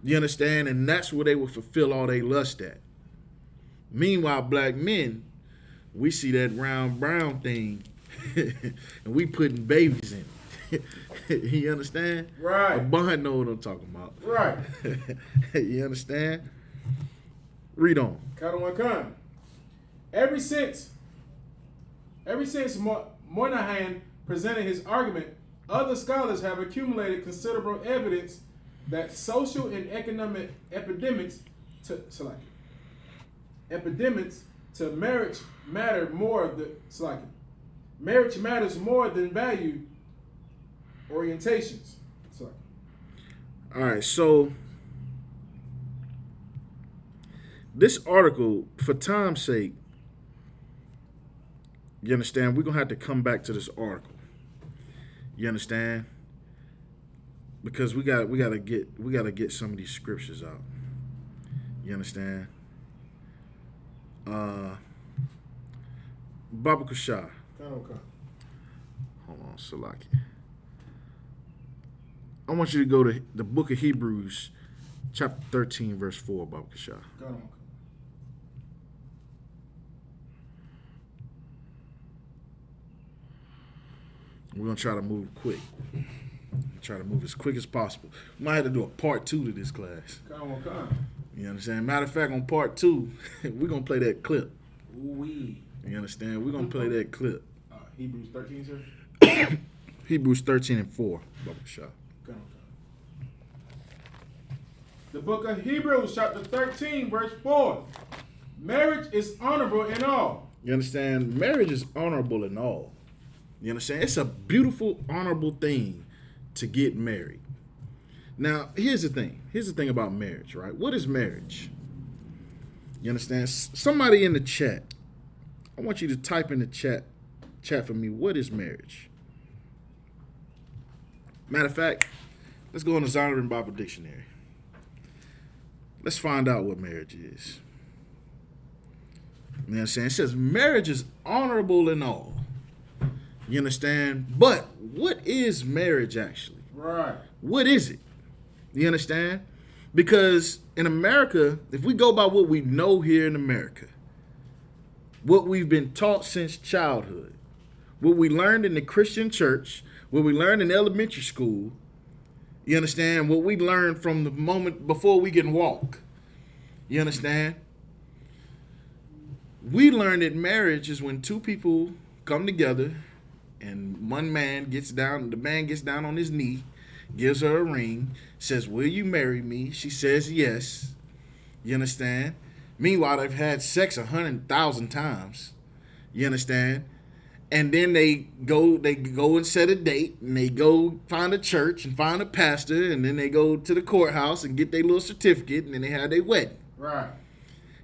You understand? And that's where they would fulfill all their lust at. Meanwhile, black men, we see that round brown thing and we putting babies in it. You understand? Right. A bond know what I'm talking about. Right. You understand? Read on. Come. Ever since Moynihan presented his argument, other scholars have accumulated considerable evidence that social and economic epidemics to marriage matters more than value orientations. All right, so this article, for time's sake, you understand, we're gonna have to come back to this article. You understand? Because we gotta get some of these scriptures out. You understand? Baba Kushah. Okay. Hold on, Salaki. I want you to go to the book of Hebrews, chapter 13, verse 4, Baba Kashah. Go on. We're going to try to move quick. Try to move as quick as possible. We might have to do a part 2 to this class. Come on. You understand? Matter of fact, on part 2, we're going to play that clip. Ooh-wee. You understand? We're going to play that clip. Hebrews 13, sir? Hebrews 13 and 4, Baba Kashah. Come on. The book of Hebrews, chapter 13, verse 4. Marriage is honorable in all. You understand? Marriage is honorable in all. You understand? It's a beautiful, honorable thing to get married. Now, here's the thing. Here's the thing about marriage, right? What is marriage? You understand? Somebody in the chat, I want you to type in the chat for me, what is marriage? Matter of fact, let's go in the Zondervan Bible Dictionary. Let's find out what marriage is. You know what I'm saying? It says marriage is honorable in all. You understand? But what is marriage actually? Right. What is it? You understand? Because in America, if we go by what we know here in America, what we've been taught since childhood, what we learned in the Christian church, what we learned in elementary school, you understand? What we learned from the moment before we can walk. You understand? We learned that marriage is when two people come together and one man gets down, the man gets down on his knee, gives her a ring, says, "Will you marry me?" She says yes. You understand? Meanwhile, they've had sex 100,000 times. You understand? And then they go and set a date, and they go find a church and find a pastor, and then they go to the courthouse and get their little certificate, and then they have their wedding. Right.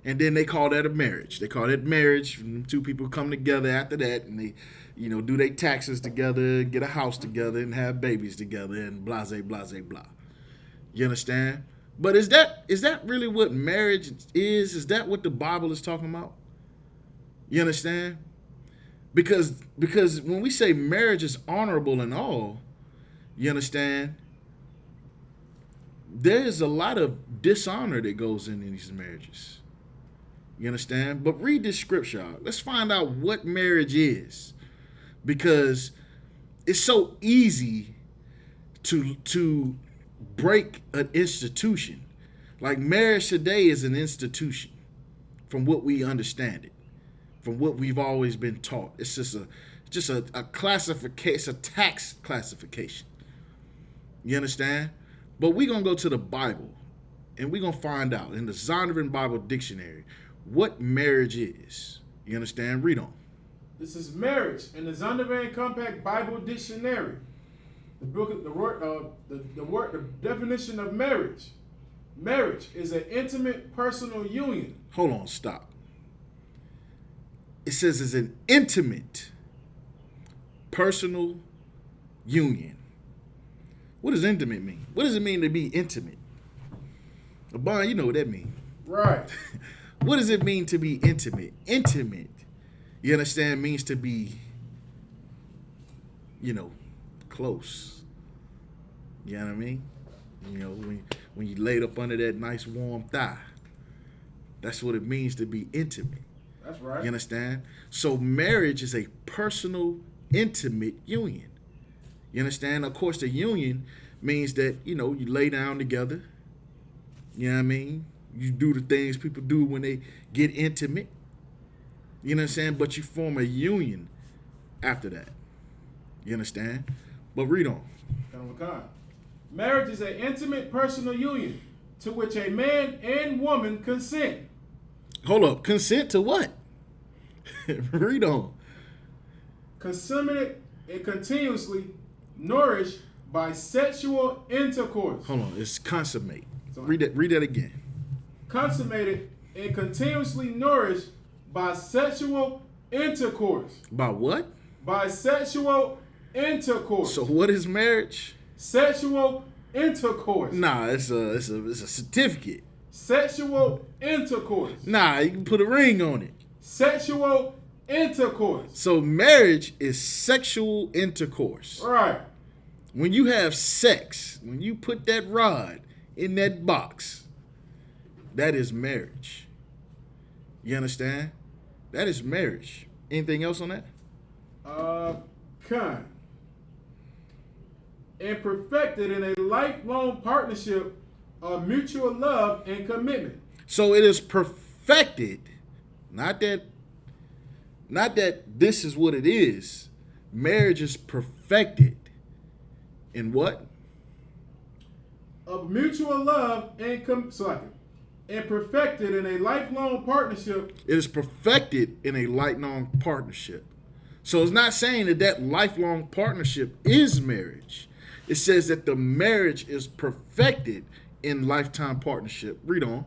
And then they call that a marriage. They call that marriage. And two people come together after that, and they, do their taxes together, get a house together, and have babies together, and blah, blah, blah, blah. You understand? But is that really what marriage is? Is that what the Bible is talking about? You understand? Because when we say marriage is honorable and all, you understand, there is a lot of dishonor that goes in these marriages. You understand? But read this scripture out. Let's find out what marriage is. Because it's so easy to break an institution. Like marriage today is an institution from what we understand it. From what we've always been taught. It's just a classification, it's a tax classification. You understand? But we're going to go to the Bible, and we're going to find out in the Zondervan Bible Dictionary what marriage is. You understand? Read on. This is marriage in the Zondervan Compact Bible Dictionary. The definition of marriage. Marriage is an intimate personal union. Hold on, stop. It says it's an intimate personal union. What does intimate mean? What does it mean to be intimate? Abon, you know what that means. Right. What does it mean to be intimate? Intimate, you understand, means to be, close. You know what I mean? When you laid up under that nice warm thigh. That's what it means to be intimate. That's right. You understand? So marriage is a personal, intimate union. You understand? Of course, the union means that, you lay down together. You know what I mean? You do the things people do when they get intimate. You know what I'm saying? But you form a union after that. You understand? But read on. Marriage is an intimate personal union to which a man and woman consent. Hold up. Consent to what? Read on. Consummated and continuously nourished by sexual intercourse. Hold on. It's consummate. Read that again. Consummated and continuously nourished by sexual intercourse. By what? By sexual intercourse. So what is marriage? Sexual intercourse. Nah, it's a certificate. Sexual intercourse. Nah, you can put a ring on it. Sexual intercourse. So marriage is sexual intercourse. Right. When you have sex, when you put that rod in that box, that is marriage. You understand? That is marriage. Anything else on that? And perfected in a lifelong partnership of mutual love and commitment. So it is perfected, not that this is what it is. Marriage is perfected in what? Of mutual love and perfected in a lifelong partnership. It is perfected in a lifelong partnership. So it's not saying that lifelong partnership is marriage. It says that the marriage is perfected in lifetime partnership. Read on.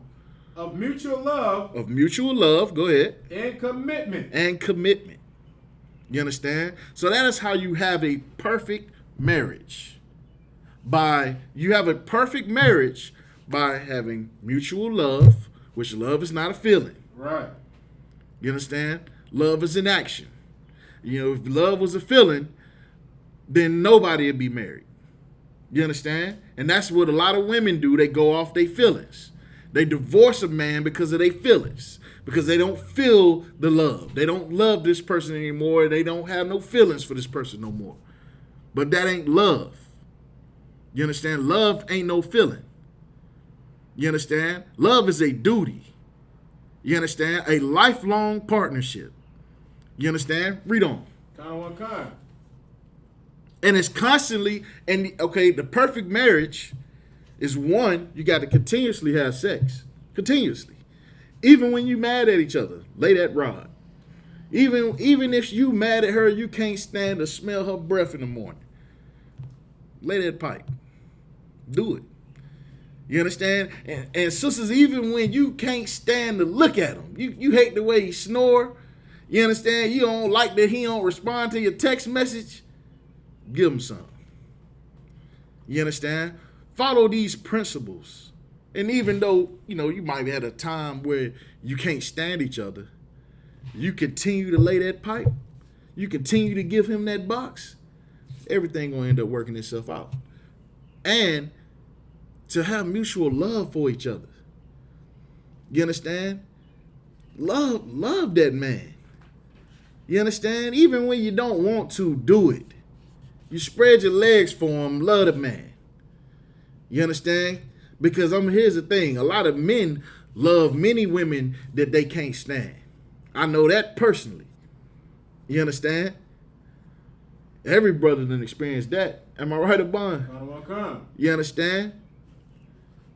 Of mutual love. Of mutual love. Go ahead. And commitment. And commitment. You understand? So that is how you have a perfect marriage. You have a perfect marriage by having mutual love, which love is not a feeling. Right. You understand? Love is an action. You know, if love was a feeling, then nobody would be married. You understand? And that's what a lot of women do. They go off their feelings. They divorce a man because of their feelings, because they don't feel the love. They don't love this person anymore. They don't have no feelings for this person no more. But that ain't love. You understand? Love ain't no feeling. You understand? Love is a duty. You understand? A lifelong partnership. You understand? Read on. Kind. And it's constantly, the perfect marriage is one, you got to continuously have sex. Continuously. Even when you mad at each other, lay that rod. Even if you mad at her, you can't stand to smell her breath in the morning. Lay that pipe. Do it. You understand? And sisters, even when you can't stand to look at him, you hate the way he snore. You understand? You don't like that he don't respond to your text message. Give him some. You understand? Follow these principles. And even though, you might have had a time where you can't stand each other, you continue to lay that pipe. You continue to give him that box. Everything going to end up working itself out. And to have mutual love for each other. You understand? Love that man. You understand? Even when you don't want to, do it. You spread your legs for him, love the man. You understand? Because here's the thing. A lot of men love many women that they can't stand. I know that personally. You understand? Every brother done experienced that. Am I right, Abon? You understand?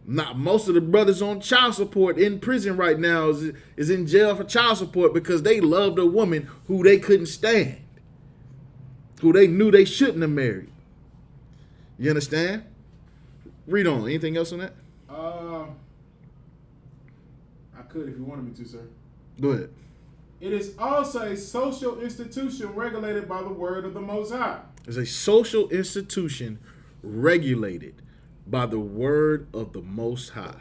Not most of the brothers on child support in prison right now is in jail for child support because they loved a woman who they couldn't stand, who they knew they shouldn't have married. You understand? Read on. Anything else on that? I could if you wanted me to, sir. Go ahead. It is also a social institution regulated by the word of the Most High. It's a social institution regulated by the word of the Most High.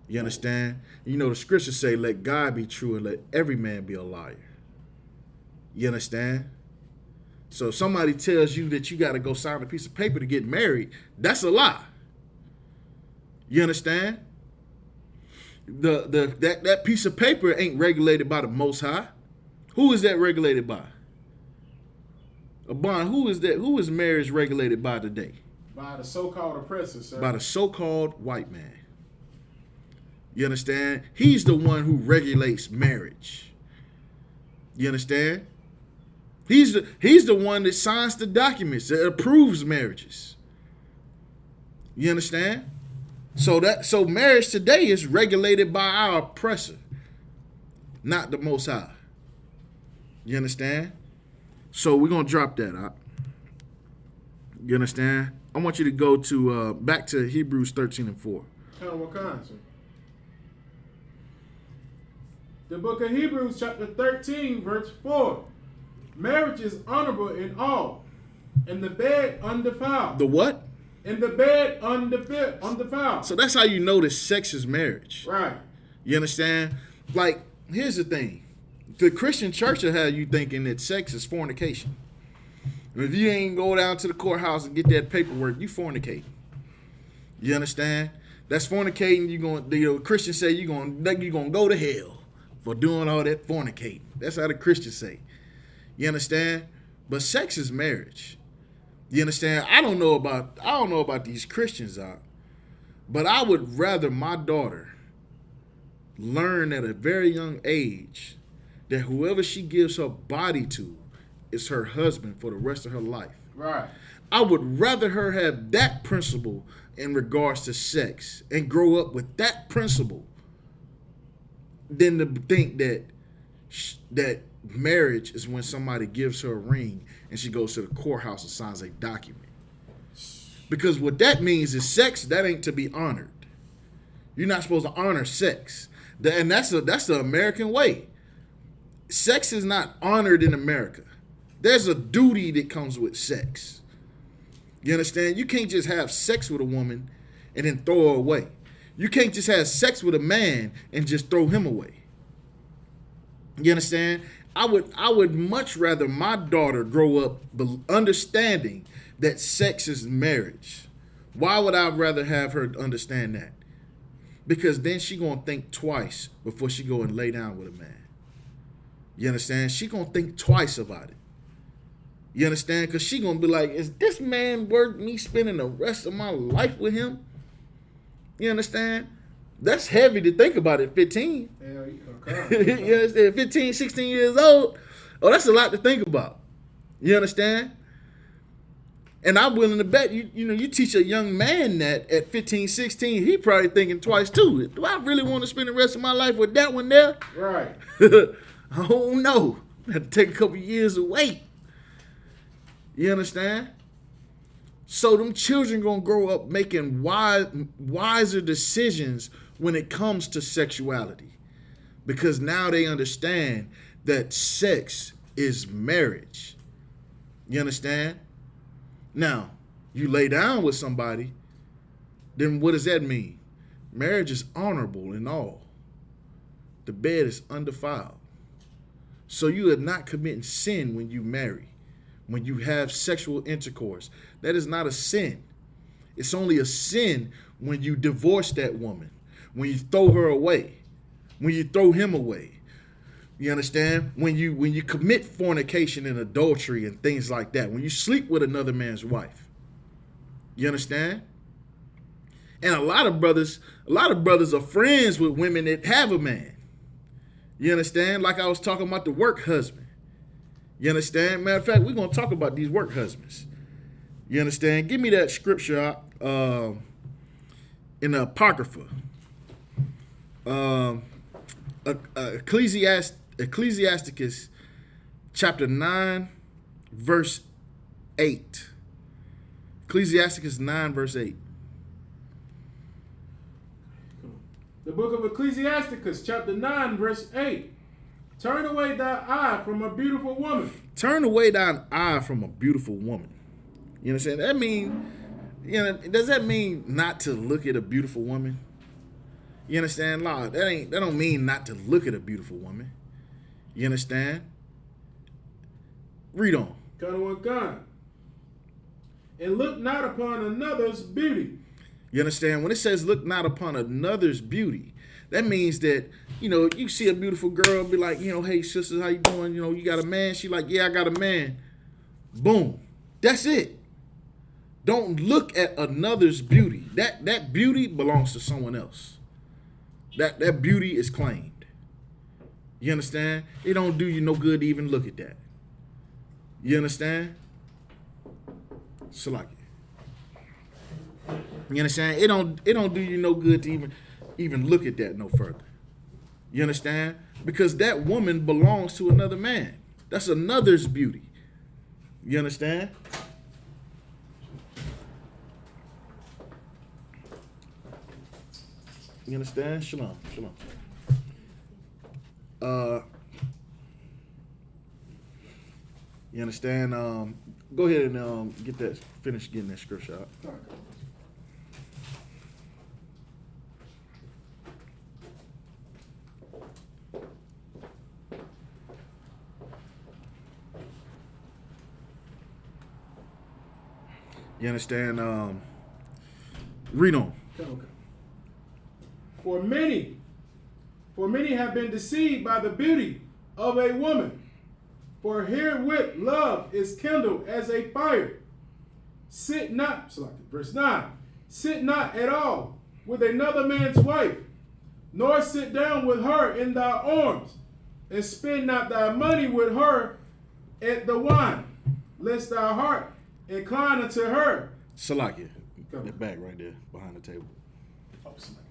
You understand? The scriptures say, let God be true and let every man be a liar. You understand? So if somebody tells you that you got to go sign a piece of paper to get married, that's a lie. You understand? That piece of paper ain't regulated by the Most High. Who is that regulated by? Abon, who is that? Who is marriage regulated by today? By the so-called oppressor, sir. By the so-called white man. You understand? He's the one who regulates marriage. You understand? He's the one that signs the documents, that approves marriages. You understand? So marriage today is regulated by our oppressor, not the Most High. You understand? So we're gonna drop that out. You understand? I want you to go to back to Hebrews 13 and 4. What kind, sir? The book of Hebrews, chapter 13, verse 4. Marriage is honorable in all, and the bed undefiled. The what? In the bed undefiled. So that's how you know that sex is marriage. Right. You understand? Like, here's the thing. The Christian church will have you thinking that sex is fornication. And if you ain't go down to the courthouse and get that paperwork, you fornicating. You understand? That's fornicating. The Christians say you're gonna go to hell for doing all that fornicating. That's how the Christians say. You understand? But sex is marriage. You understand? I don't know about these Christians out, but I would rather my daughter learn at a very young age that whoever she gives her body to is her husband for the rest of her life. Right. I would rather her have that principle in regards to sex and grow up with that principle than to think that marriage is when somebody gives her a ring and she goes to the courthouse and signs a document. Because what that means is sex that ain't to be honored. You're not supposed to honor sex. And that's the American way. Sex is not honored in America. There's a duty that comes with sex. You understand? You can't just have sex with a woman and then throw her away. You can't just have sex with a man and just throw him away. You understand? I would much rather my daughter grow up understanding that sex is marriage. Why would I rather have her understand that? Because then she gonna think twice before she go and lay down with a man. You understand? She gonna think twice about it. You understand? Because she gonna be like, is this man worth me spending the rest of my life with him? You understand? That's heavy to think about at 15. You understand? 15, 16 years old. Oh, that's a lot to think about. You understand? And I'm willing to bet you teach a young man that at 15, 16, he probably thinking twice too. Do I really want to spend the rest of my life with that one there? Right. I don't know. I had to take a couple years to wait. You understand? So them children gonna grow up making wiser decisions when it comes to sexuality. Because now they understand that sex is marriage. You understand? Now, you lay down with somebody, then what does that mean? Marriage is honorable in all. The bed is undefiled. So you are not committing sin when you marry, when you have sexual intercourse. That is not a sin. It's only a sin when you divorce that woman, when you throw her away, when you throw him away. You understand? When you commit fornication and adultery and things like that, when you sleep with another man's wife. You understand? And a lot of brothers are friends with women that have a man. You understand? Like I was talking about the work husband. You understand? Matter of fact, we're going to talk about these work husbands. You understand? Give me that scripture in the Apocrypha. Ecclesiasticus chapter 9, verse 8. Ecclesiasticus 9, verse 8. The book of Ecclesiasticus chapter 9, verse 8. Turn away thy eye from a beautiful woman. Turn away thine eye from a beautiful woman. You understand? That mean, does that mean not to look at a beautiful woman? You understand? Lord, that don't mean not to look at a beautiful woman. You understand? Read on. And look not upon another's beauty. You understand? When it says look not upon another's beauty, that means that, you see a beautiful girl, be like, hey, sisters, how you doing? You got a man? She like, yeah, I got a man. Boom. That's it. Don't look at another's beauty. That beauty belongs to someone else. That beauty is claimed. You understand? It don't do you no good to even look at that. You understand? Salaki. You understand? It don't do you no good to even look at that no further. You understand? Because that woman belongs to another man. That's another's beauty. You understand? You understand? Shalom. You understand? Go ahead and finish getting that scripture out. You understand? Read on. Okay. For many have been deceived by the beauty of a woman. For herewith love is kindled as a fire. Verse 9, sit not at all with another man's wife, nor sit down with her in thy arms, and spend not thy money with her at the wine, lest thy heart incline unto her. Salakia. That back right there behind the table. Oh, snap.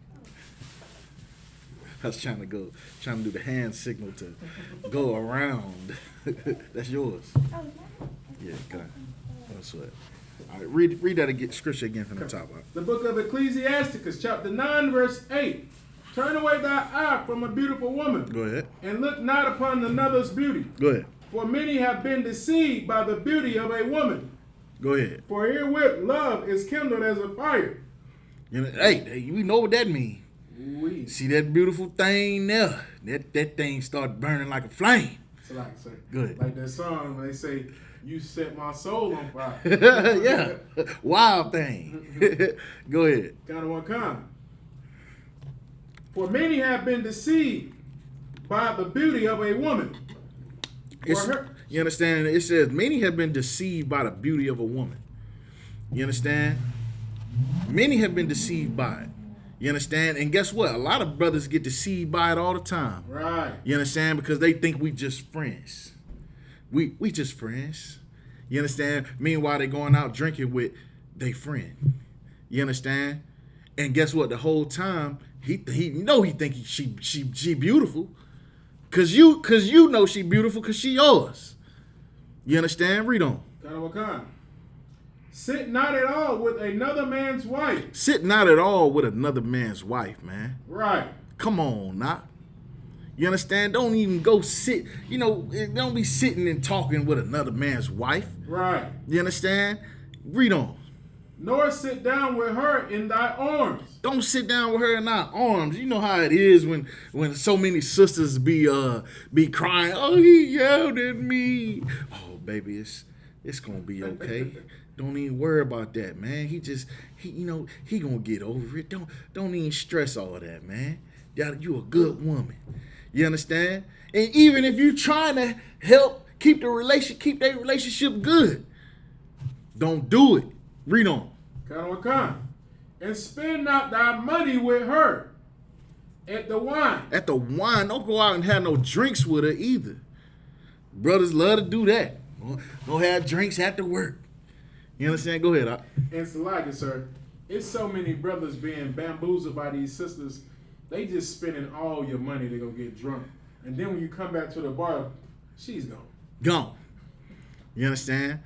I was trying to do the hand signal to go around. That's yours. Yeah, go ahead. That's what. All right, read that again, scripture again from the top. The book of Ecclesiasticus, chapter 9, verse 8. Turn away thy eye from a beautiful woman. Go ahead. And look not upon another's beauty. Go ahead. For many have been deceived by the beauty of a woman. Go ahead. For herewith love is kindled as a fire. You know, hey, we know what that means. Oui. See that beautiful thing there? That thing start burning like a flame. So like, sir, Good. like that song when they say, "You set my soul on fire." Yeah, wild thing. Go ahead. Kind of one kind. For many have been deceived by the beauty of a woman. You understand? It says many have been deceived by the beauty of a woman. You understand? Many have been deceived by it. You understand? And guess what? A lot of brothers get deceived by it all the time. Right. You understand? Because they think we just friends. We just friends. You understand? Meanwhile, they going out drinking with their friend. You understand? And guess what? The whole time he think she beautiful. Cause you know she beautiful because she yours. You understand? Read on. Kind of what kind? Sit not at all with another man's wife. Sit not at all with another man's wife, man. Right. Come on, not. You understand? Don't even go sit. You know, don't be sitting and talking with another man's wife. Right. You understand? Read on. Nor sit down with her in thy arms. Don't sit down with her in our arms. You know how it is when so many sisters be crying. Oh, he yelled at me. Oh, baby, it's gonna be okay. Don't even worry about that, man. He gonna get over it. Don't even stress all of that, man. You a good woman. You understand? And even if you trying to help keep their relationship good, don't do it. Read on. Kind. And spend not thy money with her at the wine. At the wine, don't go out and have no drinks with her either. Brothers love to do that. Go have drinks after work. You understand? Go ahead. And Salaga, sir, it's so many brothers being bamboozled by these sisters. They just spending all your money to go get drunk. And then when you come back to the bar, she's gone. Gone. You understand?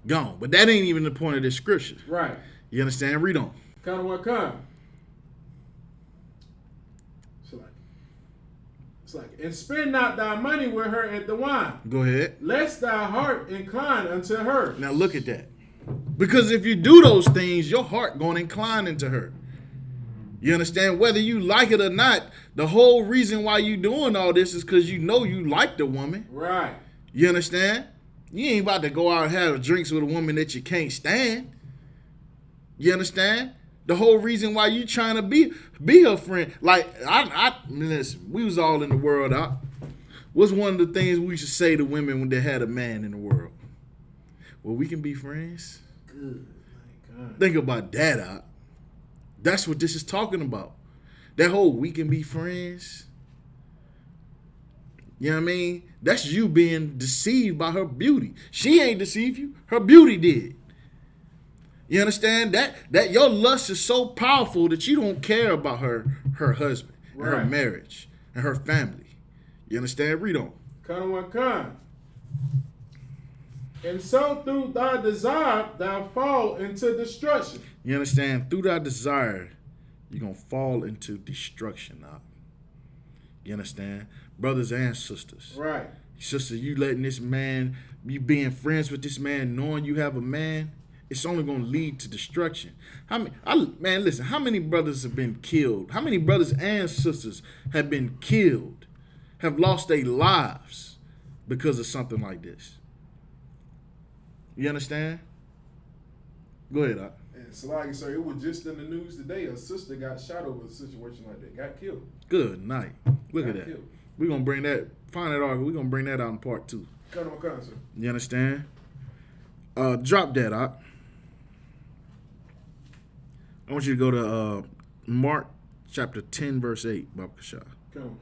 Gone. But that ain't even the point of this scripture. Right. You understand? Read on. Kind of what kind? It's like, and spend not thy money with her at the wine. Go ahead. Lest thy heart incline unto her. Now look at that. Because if you do those things, your heart going to incline into her. You understand? Whether you like it or not, the whole reason why you doing all this is because you know you like the woman. Right. You understand? You ain't about to go out and have drinks with a woman that you can't stand. You understand? The whole reason why you trying to be her friend. Like, listen, we was all in the world out. What's one of the things we should say to women when they had a man in the world? Well, we can be friends. Good. My God. Think about that out. That's what this is talking about. That whole we can be friends. You know what I mean? That's you being deceived by her beauty. She ain't deceived you. Her beauty did. You understand? That your lust is so powerful that you don't care about her husband, and her marriage, and her family. You understand? Read on. Kind. And so through thy desire thou fall into destruction. You understand? Through thy desire, you're going to fall into destruction now. You understand? Brothers and sisters. Right. Sister, you letting this man, you being friends with this man, knowing you have a man, it's only going to lead to destruction. Listen, how many brothers have been killed? How many brothers and sisters have been killed, have lost their lives because of something like this? You understand? Go ahead, Doc. And so, like, sir, it was just in the news today. A sister got shot over a situation like that. Got killed. Good night. Look at that. Killed. We're going to bring that, find that article. We're going to bring that out in part 2. Come on, sir. You understand? Drop that, Doc. I want you to go to Mark chapter 10, verse 8, Baba Kasha. Come on.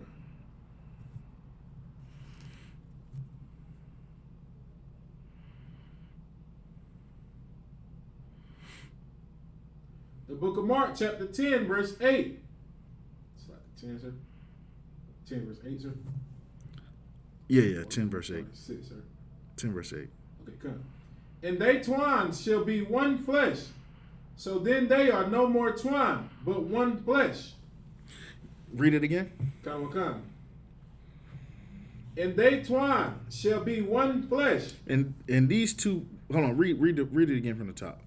The book of Mark, chapter 10, verse 8. It's like 10, sir. 10, verse 8, sir. Yeah, 10, verse 8. 6, sir. 10, verse 8. Okay, come. And they twine shall be one flesh. So then they are no more twine, but one flesh. Read it again. Come. And they twine shall be one flesh. And these two, hold on, read it again from the top.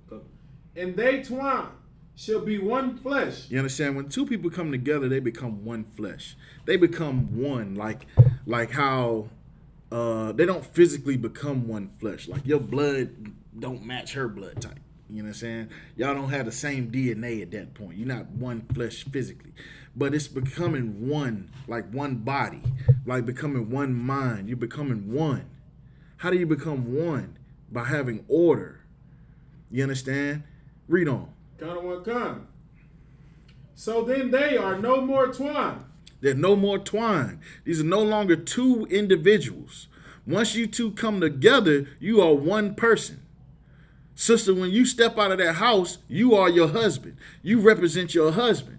And they twine shall be one flesh. You understand? When two people come together, they become one flesh. They become one, like how they don't physically become one flesh. Like your blood don't match her blood type. You know what I'm saying? Y'all don't have the same DNA at that point. You're not one flesh physically. But it's becoming one, like one body, like becoming one mind. You're becoming one. How do you become one? By having order. You understand? Read on. Come. So then they are no more twine. There's no more twine. These are no longer two individuals. Once you two come together, you are one person. Sister, when you step out of that house, you are your husband. You represent your husband.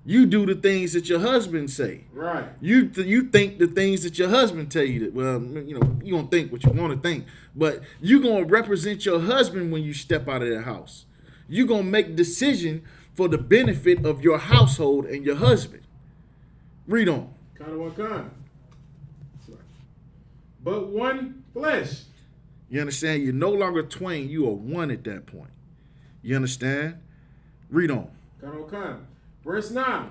You do the things that your husband say. Right. You think the things that your husband tell you. That, well, you know, you don't think what you want to think. But you're going to represent your husband when you step out of that house. You're going to make decision for the benefit of your household and your husband. Read on. Come. But one flesh. You understand? You're no longer twain. You are one at that point. You understand? Read on. Come. Verse 9.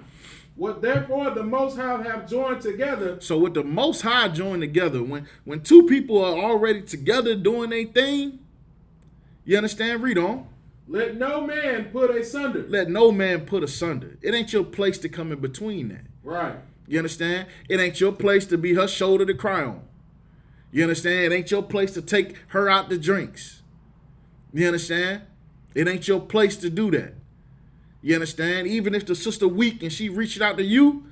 What therefore the Most High have joined together. So what the Most High joined together, when two people are already together doing their thing, you understand? Read on. Let no man put asunder. Let no man put asunder. It ain't your place to come in between that. Right. You understand? It ain't your place to be her shoulder to cry on. You understand? It ain't your place to take her out to drinks. You understand? It ain't your place to do that. You understand? Even if the sister weak and she reached out to you,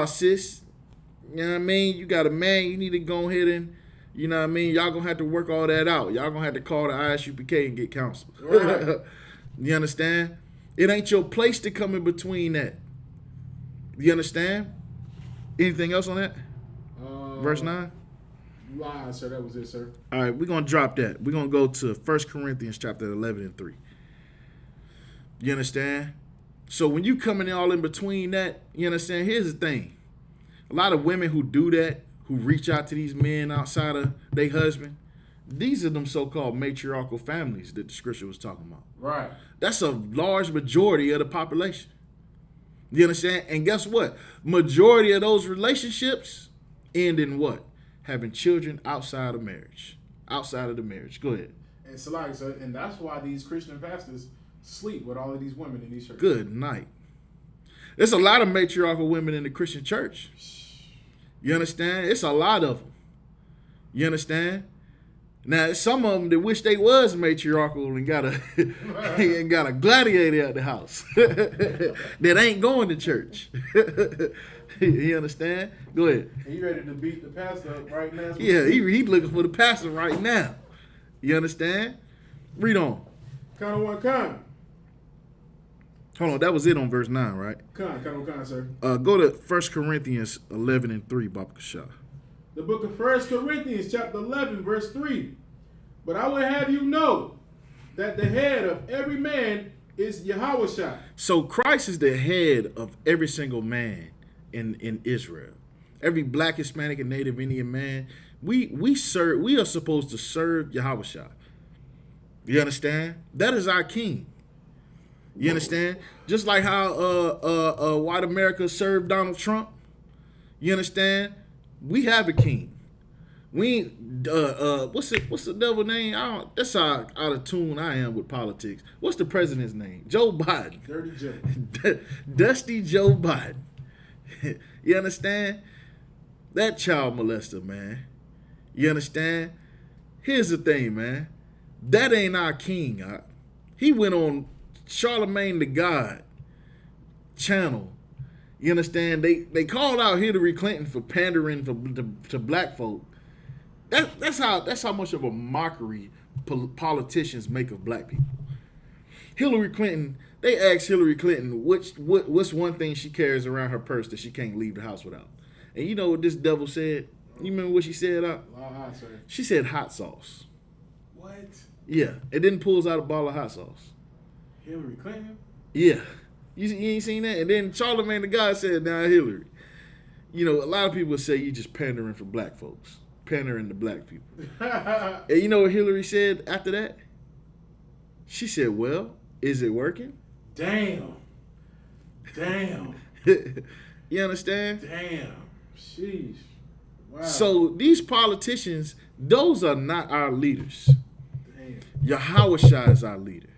sis, you know what I mean? You got a man, you need to go ahead and, you know what I mean? Y'all gonna have to work all that out. Y'all gonna have to call the ISUPK and get counsel. Right. You understand? It ain't your place to come in between that. You understand? Anything else on that? Verse 9? Lie, sir. That was it, sir. All right, we're going to drop that. We're going to go to 1 Corinthians chapter 11 and 3. You understand? So when you coming all in between that, you understand? Here's the thing. A lot of women who do that, who reach out to these men outside of their husband, these are them so-called matriarchal families that the scripture was talking about. Right. That's a large majority of the population. You understand? And guess what? Majority of those relationships end in what? Having children outside of marriage. Outside of the marriage. Go ahead. And so, like, so, and that's why these Christian pastors sleep with all of these women in these churches. Good night. There's a lot of matriarchal women in the Christian church. You understand? It's a lot of them. You understand? Now, some of them that wish they was matriarchal and got a gladiator at the house that ain't going to church. You understand? Go ahead. He ready to beat the pastor up right now? Yeah, he looking for the pastor right now. You understand? Read on. Con. Hold on, that was it on verse 9, right? Con, sir. Go to 1 Corinthians 11 and 3, Baba Kasha. The book of 1 Corinthians chapter 11, verse 3. But I will have you know that the head of every man is Yahushua. So Christ is the head of every single man in Israel. Every black, Hispanic, and Native Indian man, we are supposed to serve Yahushua. You understand? That is our king. You understand? Just like how white America served Donald Trump. You understand? We have a king. We ain't, what's the devil name? That's how out of tune I am with politics. What's the president's name? Joe Biden. Dirty Joe. Dusty Joe Biden. You understand? That child molester, man. You understand? Here's the thing, man. That ain't our king. He went on Charlemagne the God channel. You understand? They called out Hillary Clinton for pandering to black folk. That's how much of a mockery politicians make of black people. Hillary Clinton, they asked Hillary Clinton what's one thing she carries around her purse that she can't leave the house without. And you know what this devil said? You remember what she said? She said hot sauce. What? Yeah, it then pulls out a bottle of hot sauce. Hillary Clinton? Yeah. You ain't seen that? And then Charlemagne the God said, now Hillary. You know, a lot of people say you just pandering for black folks. Pandering to black people. And you know what Hillary said after that? She said, well, is it working? Damn. You understand? Damn. Sheesh. Wow. So these politicians, those are not our leaders. Damn. Yahushua is our leader.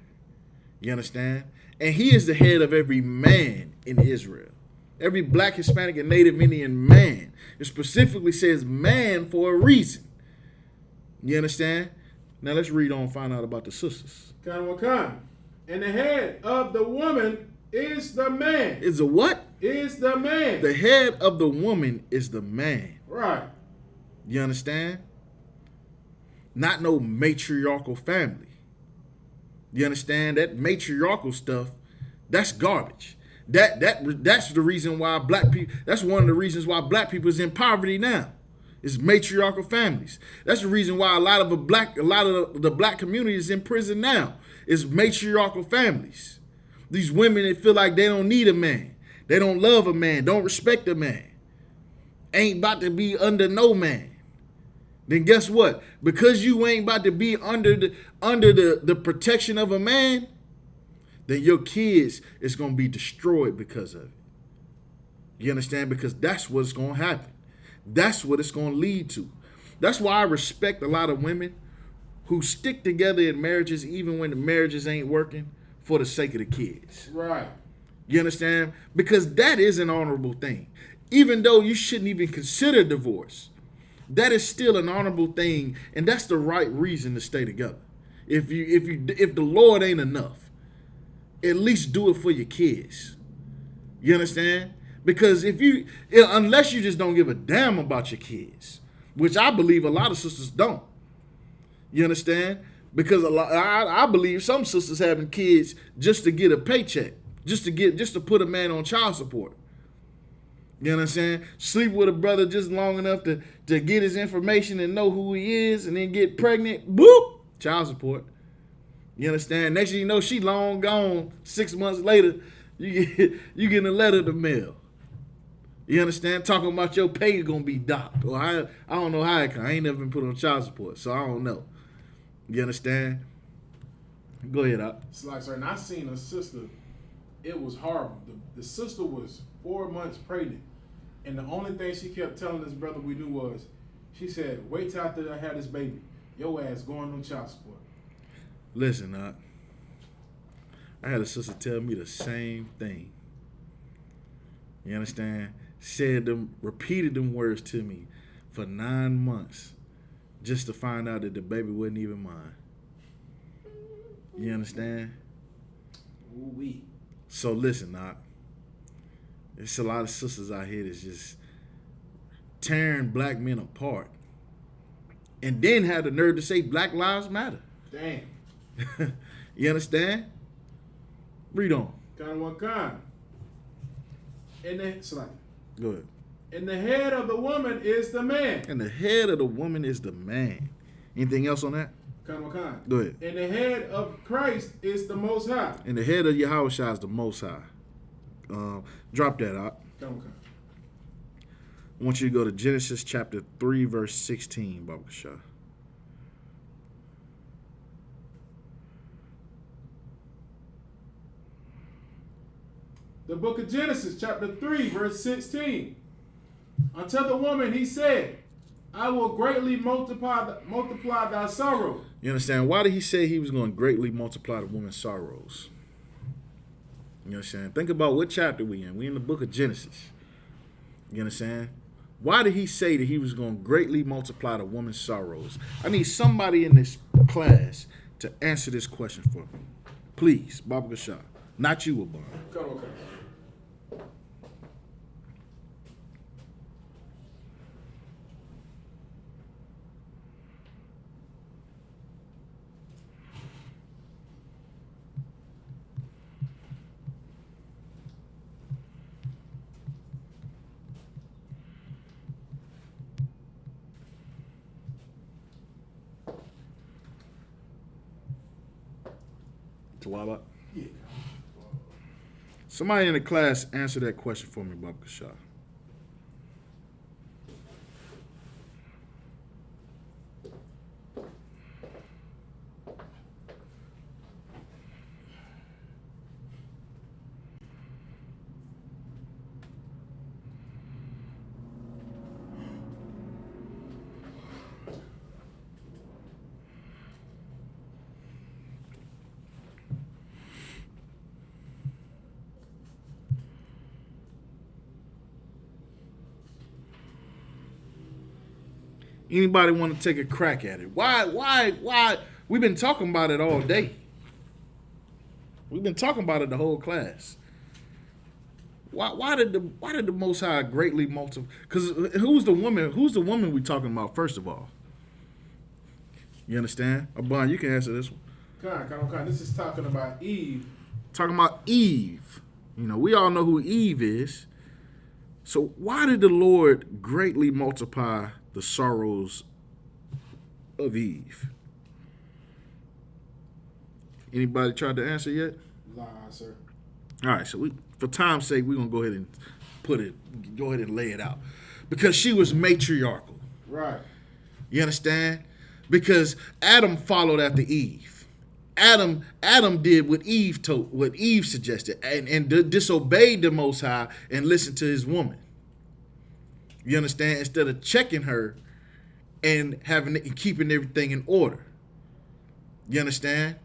You understand? And he is the head of every man in Israel. Every black, Hispanic, and Native Indian man. It specifically says man for a reason. You understand? Now let's read on and find out about the sisters. And the head of the woman is the man. Is the what? Is the man. The head of the woman is the man. Right. You understand? Not no matriarchal family. You understand? That matriarchal stuff, that's garbage. That's the reason why black people, that's one of the reasons why black people is in poverty now. It's matriarchal families. That's the reason why a lot of the black community is in prison now. It's matriarchal families. These women that feel like they don't need a man. They don't love a man, don't respect a man. Ain't about to be under no man. Then guess what? Because you ain't about to be under the protection of a man, then your kids is going to be destroyed because of it. You understand? Because that's what's going to happen. That's what it's going to lead to. That's why I respect a lot of women who stick together in marriages even when the marriages ain't working for the sake of the kids. Right. You understand? Because that is an honorable thing. Even though you shouldn't even consider divorce, that is still an honorable thing, and that's the right reason to stay together. If the Lord ain't enough, at least do it for your kids. You understand? Because unless you just don't give a damn about your kids, which I believe a lot of sisters don't. You understand? Because I believe some sisters having kids just to get a paycheck, just to put a man on child support. You know what I'm saying? Sleep with a brother just long enough to get his information and know who he is, and then get pregnant. Boop! Child support. You understand? Next thing you know, she long gone. 6 months later, you getting a letter in the mail. You understand? Talking about your pay gonna be docked. Or I don't know how it can. I ain't never been put on child support, so I don't know. You understand? Go ahead, Op. It's like, sir, and I seen a sister. It was horrible. The sister was 4 months pregnant, and the only thing she kept telling this brother we knew was, she said, "Wait till after I have this baby, your ass going on child support." Listen, I had a sister tell me the same thing. You understand? Repeated them words to me for 9 months just to find out that the baby wasn't even mine. You understand? Ooh-wee. So listen, there's a lot of sisters out here that's just tearing black men apart, and then have the nerve to say Black Lives Matter. Damn. You understand? Read on. Go ahead. And the head of the woman is the man. And the head of the woman is the man. Anything else on that? Go ahead. And the head of Christ is the Most High. And the head of Yahushua is the Most High. Drop that out. I want you to go to Genesis chapter 3, verse 16, Baba Shah. The book of Genesis, chapter 3, verse 16. Unto the woman he said, I will greatly multiply thy sorrow. You understand? Why did he say he was going to greatly multiply the woman's sorrows? You understand? Think about what chapter we in. We in the book of Genesis. You understand? Why did he say that he was going to greatly multiply the woman's sorrows? I need somebody in this class to answer this question for me. Please, Baba Gashar. Not you, Abban. Come on, Tawaba. Yeah. Somebody in the class answer that question for me, Baba Gashar. Anybody want to take a crack at it? Why? We've been talking about it all day. We've been talking about it the whole class. Why did the Most High greatly multiply? Because who's the woman we talking about, first of all? You understand? Abban, you can answer this one. Come on. This is talking about Eve. Talking about Eve. You know, we all know who Eve is. So why did the Lord greatly multiply the sorrows of Eve? Anybody tried to answer yet? Nah, sir. All right, so for time's sake, we're gonna go ahead and lay it out. Because she was matriarchal. Right. You understand? Because Adam followed after Eve. Adam did what Eve suggested, and disobeyed the Most High and listened to his woman. You understand? Instead of checking her and keeping everything in order. You understand?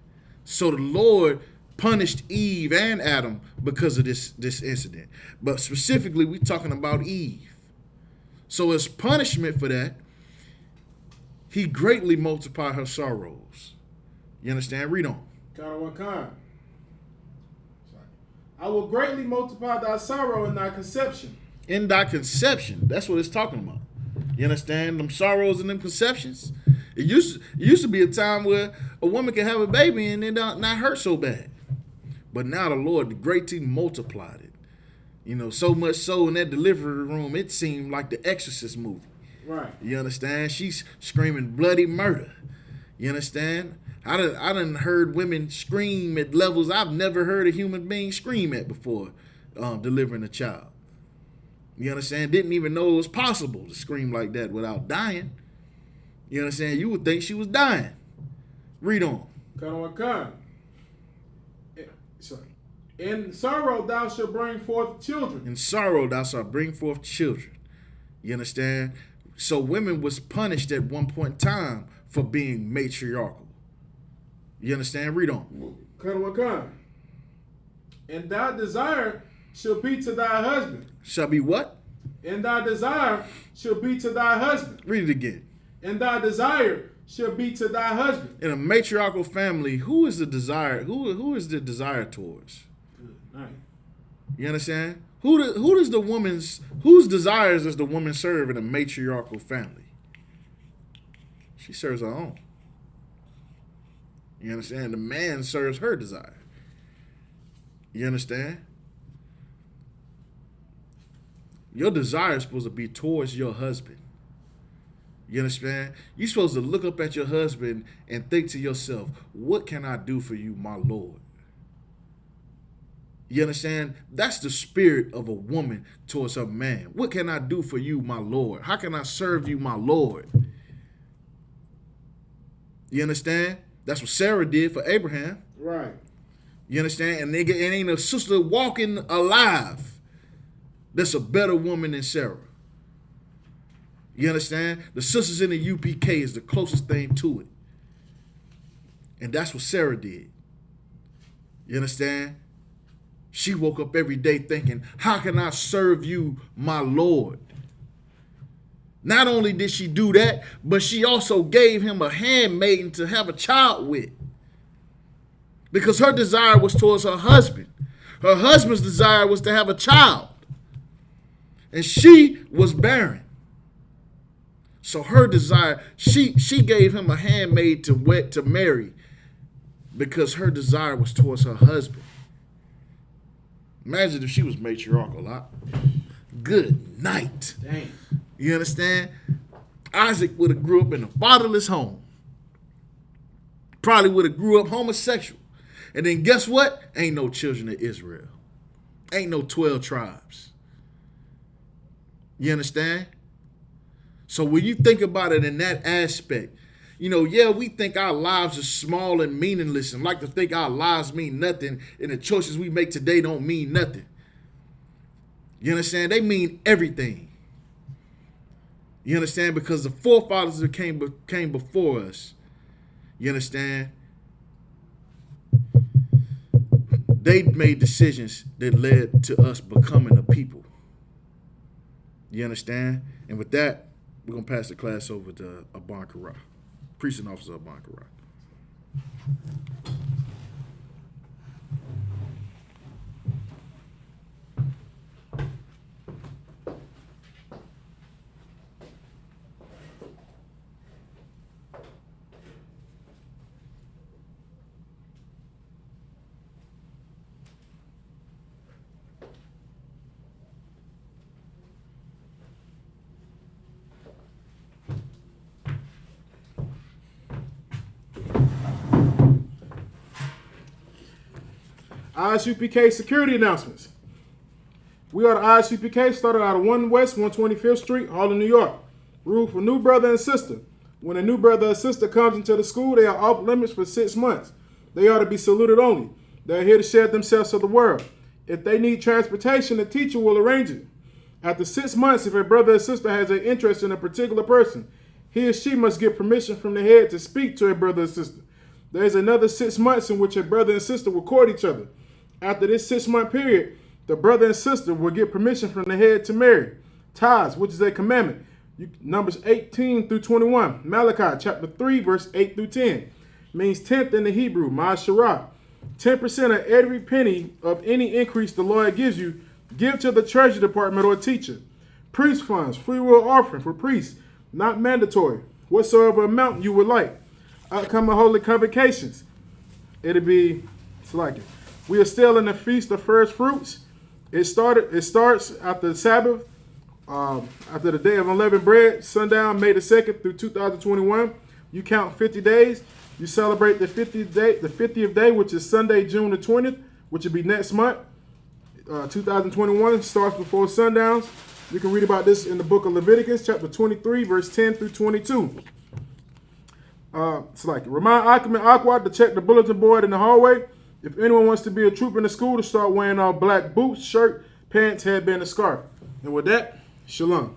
So the Lord punished Eve and Adam because of this incident. But specifically, we're talking about Eve. So as punishment for that, he greatly multiplied her sorrows. You understand? Read on. I will greatly multiply thy sorrow in thy conception. In thy conception. That's what it's talking about. You understand? Them sorrows and them conceptions. It used to be a time where a woman could have a baby and it not hurt so bad. But now the Lord greatly multiplied it. You know, so much so in that delivery room, it seemed like the Exorcist movie. Right. You understand? She's screaming bloody murder. You understand? I done heard women scream at levels I've never heard a human being scream at before delivering a child. You understand? Didn't even know it was possible to scream like that without dying. You understand? You would think she was dying. Read on. In sorrow thou shalt bring forth children. In sorrow thou shalt bring forth children. You understand? So women was punished at one point in time for being matriarchal. You understand? Read on. And thy desire shall be to thy husband. Shall be what? And thy desire shall be to thy husband. Read it again. And thy desire shall be to thy husband. In a matriarchal family, who is the desire? Who is the desire towards? Good night. You understand? Whose desires does the woman serve in a matriarchal family? She serves her own. You understand? The man serves her desire. You understand? Your desire is supposed to be towards your husband. You understand? You're supposed to look up at your husband and think to yourself, what can I do for you, my Lord? You understand? That's the spirit of a woman towards her man. What can I do for you, my Lord? How can I serve you, my Lord? You understand? That's what Sarah did for Abraham. Right. You understand? And it ain't a sister walking alive that's a better woman than Sarah. You understand? The sisters in the UPK is the closest thing to it. And that's what Sarah did. You understand? She woke up every day thinking, how can I serve you, my Lord? Not only did she do that, but she also gave him a handmaiden to have a child with. Because her desire was towards her husband. Her husband's desire was to have a child. And she was barren. So her desire, she gave him a handmaid to marry because her desire was towards her husband. Imagine if she was matriarchal. Good night. Dang. You understand? Isaac would have grew up in a fatherless home. Probably would have grew up homosexual. And then guess what? Ain't no children of Israel. Ain't no 12 tribes. You understand? So when you think about it in that aspect, you know, yeah, we think our lives are small and meaningless and like to think our lives mean nothing and the choices we make today don't mean nothing. You understand? They mean everything. You understand? Because the forefathers that came before us, you understand? They made decisions that led to us becoming a people. You understand? And with that, we're going to pass the class over to Aban Kara, Precinct Officer Aban Kara. ISUPK security announcements. We are the ISUPK, started out of 1 West 125th Street, Harlem, New York. Rule for new brother and sister. When a new brother or sister comes into the school, they are off limits for 6 months. They are to be saluted only. They are here to share themselves to the world. If they need transportation, the teacher will arrange it. After 6 months, if a brother or sister has an interest in a particular person, he or she must get permission from the head to speak to a brother or sister. There is another 6 months in which a brother and sister will court each other. After this 6-month period, the brother and sister will get permission from the head to marry. Tithes, which is a commandment. Numbers 18 through 21. Malachi chapter 3, verse 8 through 10. Means tenth in the Hebrew, Ma'asharah. 10% of every penny of any increase the Lord gives you, give to the treasury department or teacher. Priest funds, free will offering for priests, not mandatory. Whatsoever amount you would like. Upcoming holy convocations. It'll be, it's like it. We are still in the Feast of First Fruits. It starts after the Sabbath, after the day of unleavened bread, sundown, May the 2nd through 2021. You count 50 days. You celebrate the 50th day, which is Sunday, June the 20th, which will be next month. 2021 starts before sundowns. You can read about this in the book of Leviticus, chapter 23, verse 10 through 22. It's like, remind Akim and Aqua to check the bulletin board in the hallway. If anyone wants to be a troop in the school, to start wearing black boots, shirt, pants, headband, and scarf. And with that, shalom.